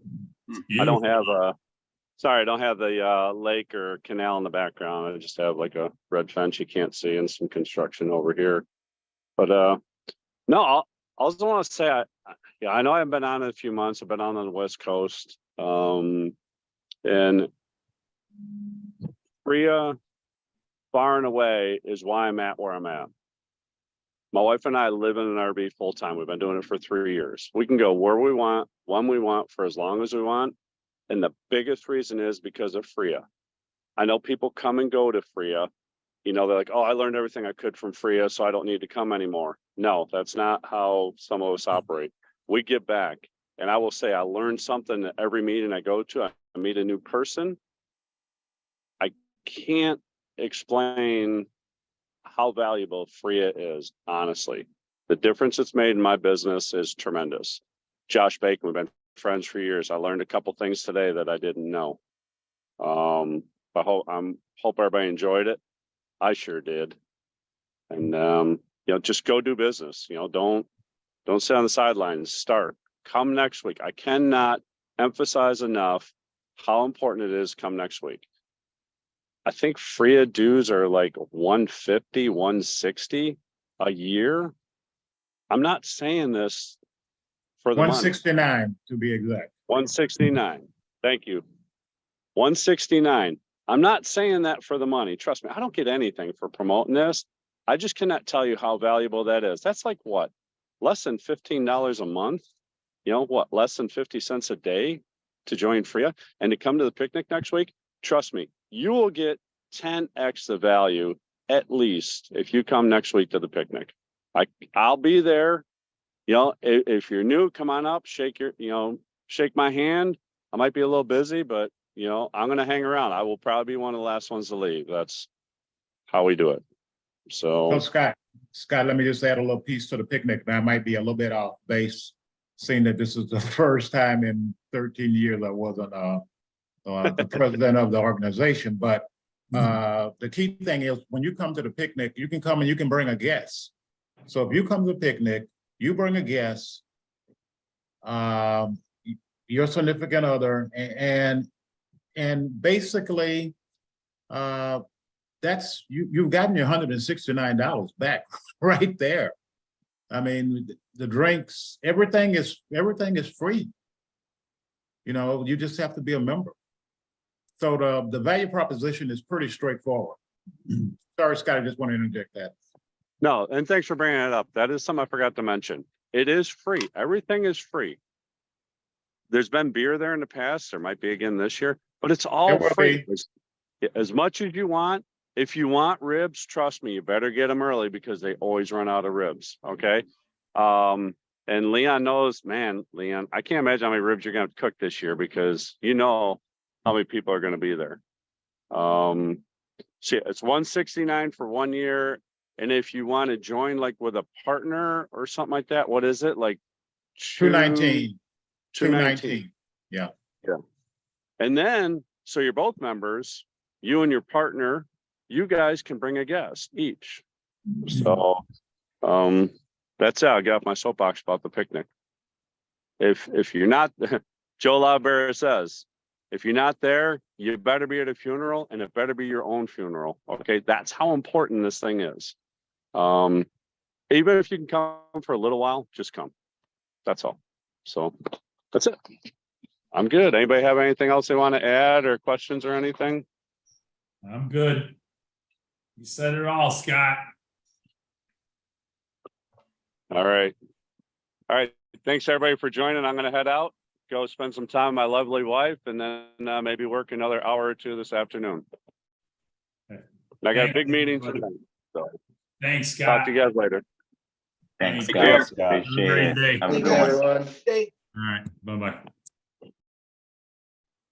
I don't have I don't have the lake or canal in the background. I just have like a red fence you can't see and some construction over here. But no, I also want to say I know I've been on in a few months. I've been on the West Coast. And Freya far and away is why I'm at where I'm at. My wife and I live in an RV full time. We've been doing it for 3 years. We can go where we want, when we want, for as long as we want. And the biggest reason is because of Freya. I know people come and go to Freya. You know, they're like, oh, I learned everything I could from Freya, so I don't need to come anymore. No, that's not how some of us operate. We give back. And I will say, I learned something at every meeting I go to. I meet a new person. I can't explain how valuable Freya is, honestly. The difference it's made in my business is tremendous. Josh Bacon, we've been friends for years. I learned a couple things today that I didn't know. I hope everybody enjoyed it. I sure did. And you know, just go do business. You know, don't sit on the sidelines. Start. Come next week. I cannot emphasize enough how important it is come next week. I think Freya dues are like 150, 160 a year. I'm not saying this for the money. 169 to be exact. 169. Thank you. 169. I'm not saying that for the money. Trust me, I don't get anything for promoting this. I just cannot tell you how valuable that is. That's like what? Less than $15 a month? You know what? Less than 50 cents a day to join Freya and to come to the picnic next week. Trust me, you will get 10x the value at least if you come next week to the picnic. I'll be there. You know, if you're new, come on up, shake my hand. I might be a little busy, but you know, I'm going to hang around. I will probably be one of the last ones to leave. That's how we do it. So So Scott, let me just add a little piece to the picnic. Now, I might be a little bit off base, seeing that this is the first time in 13 years I wasn't the president of the organization. But the key thing is when you come to the picnic, you can come and you can bring a guest. So if you come to the picnic, you bring a guest, your significant other, and basically that's you've gotten your $169 back right there. I mean, the drinks, everything is free. You know, you just have to be a member. So the value proposition is pretty straightforward. Sorry, Scott, I just want to interject that. no, and thanks for bringing it up. That is something I forgot to mention. It is free. Everything is free. There's been beer there in the past. There might be again this year, but it's all There will free. As much as you want. If you want ribs, trust me, you better get them early because they always run out of ribs. Okay. And Leon knows, man, Leon, I can't imagine how many ribs you're going to cook this year because you know how many people are going to be there. So it's 169 for 1 year. And if you want to join like with a partner or something like that, what is it? Like 219. 219. Yeah. Yeah. And then, so you're both members, you and your partner, you guys can bring a guest each. So, that's it. I got off my soapbox about the picnic. If you're not, Joe Laubera says, if you're not there, you better be at a funeral and it better be your own funeral. Okay. That's how important this thing is. Even if you can come for a little while, just come. That's all. So that's it. I'm good. Anybody have anything else they want to add or questions or anything? I'm good. You said it all, Scott. All right. All right. Thanks everybody for joining. I'm going to head out, go spend some time with my lovely wife, and then maybe work another hour or two this afternoon. Okay. And I got a Thanks, big meeting everybody. tonight. So Thanks, Scott. talk to you guys later. Thanks, Take guys. Scott. Have a great day. Have a Thanks, good one. everyone. All right. Bye-bye.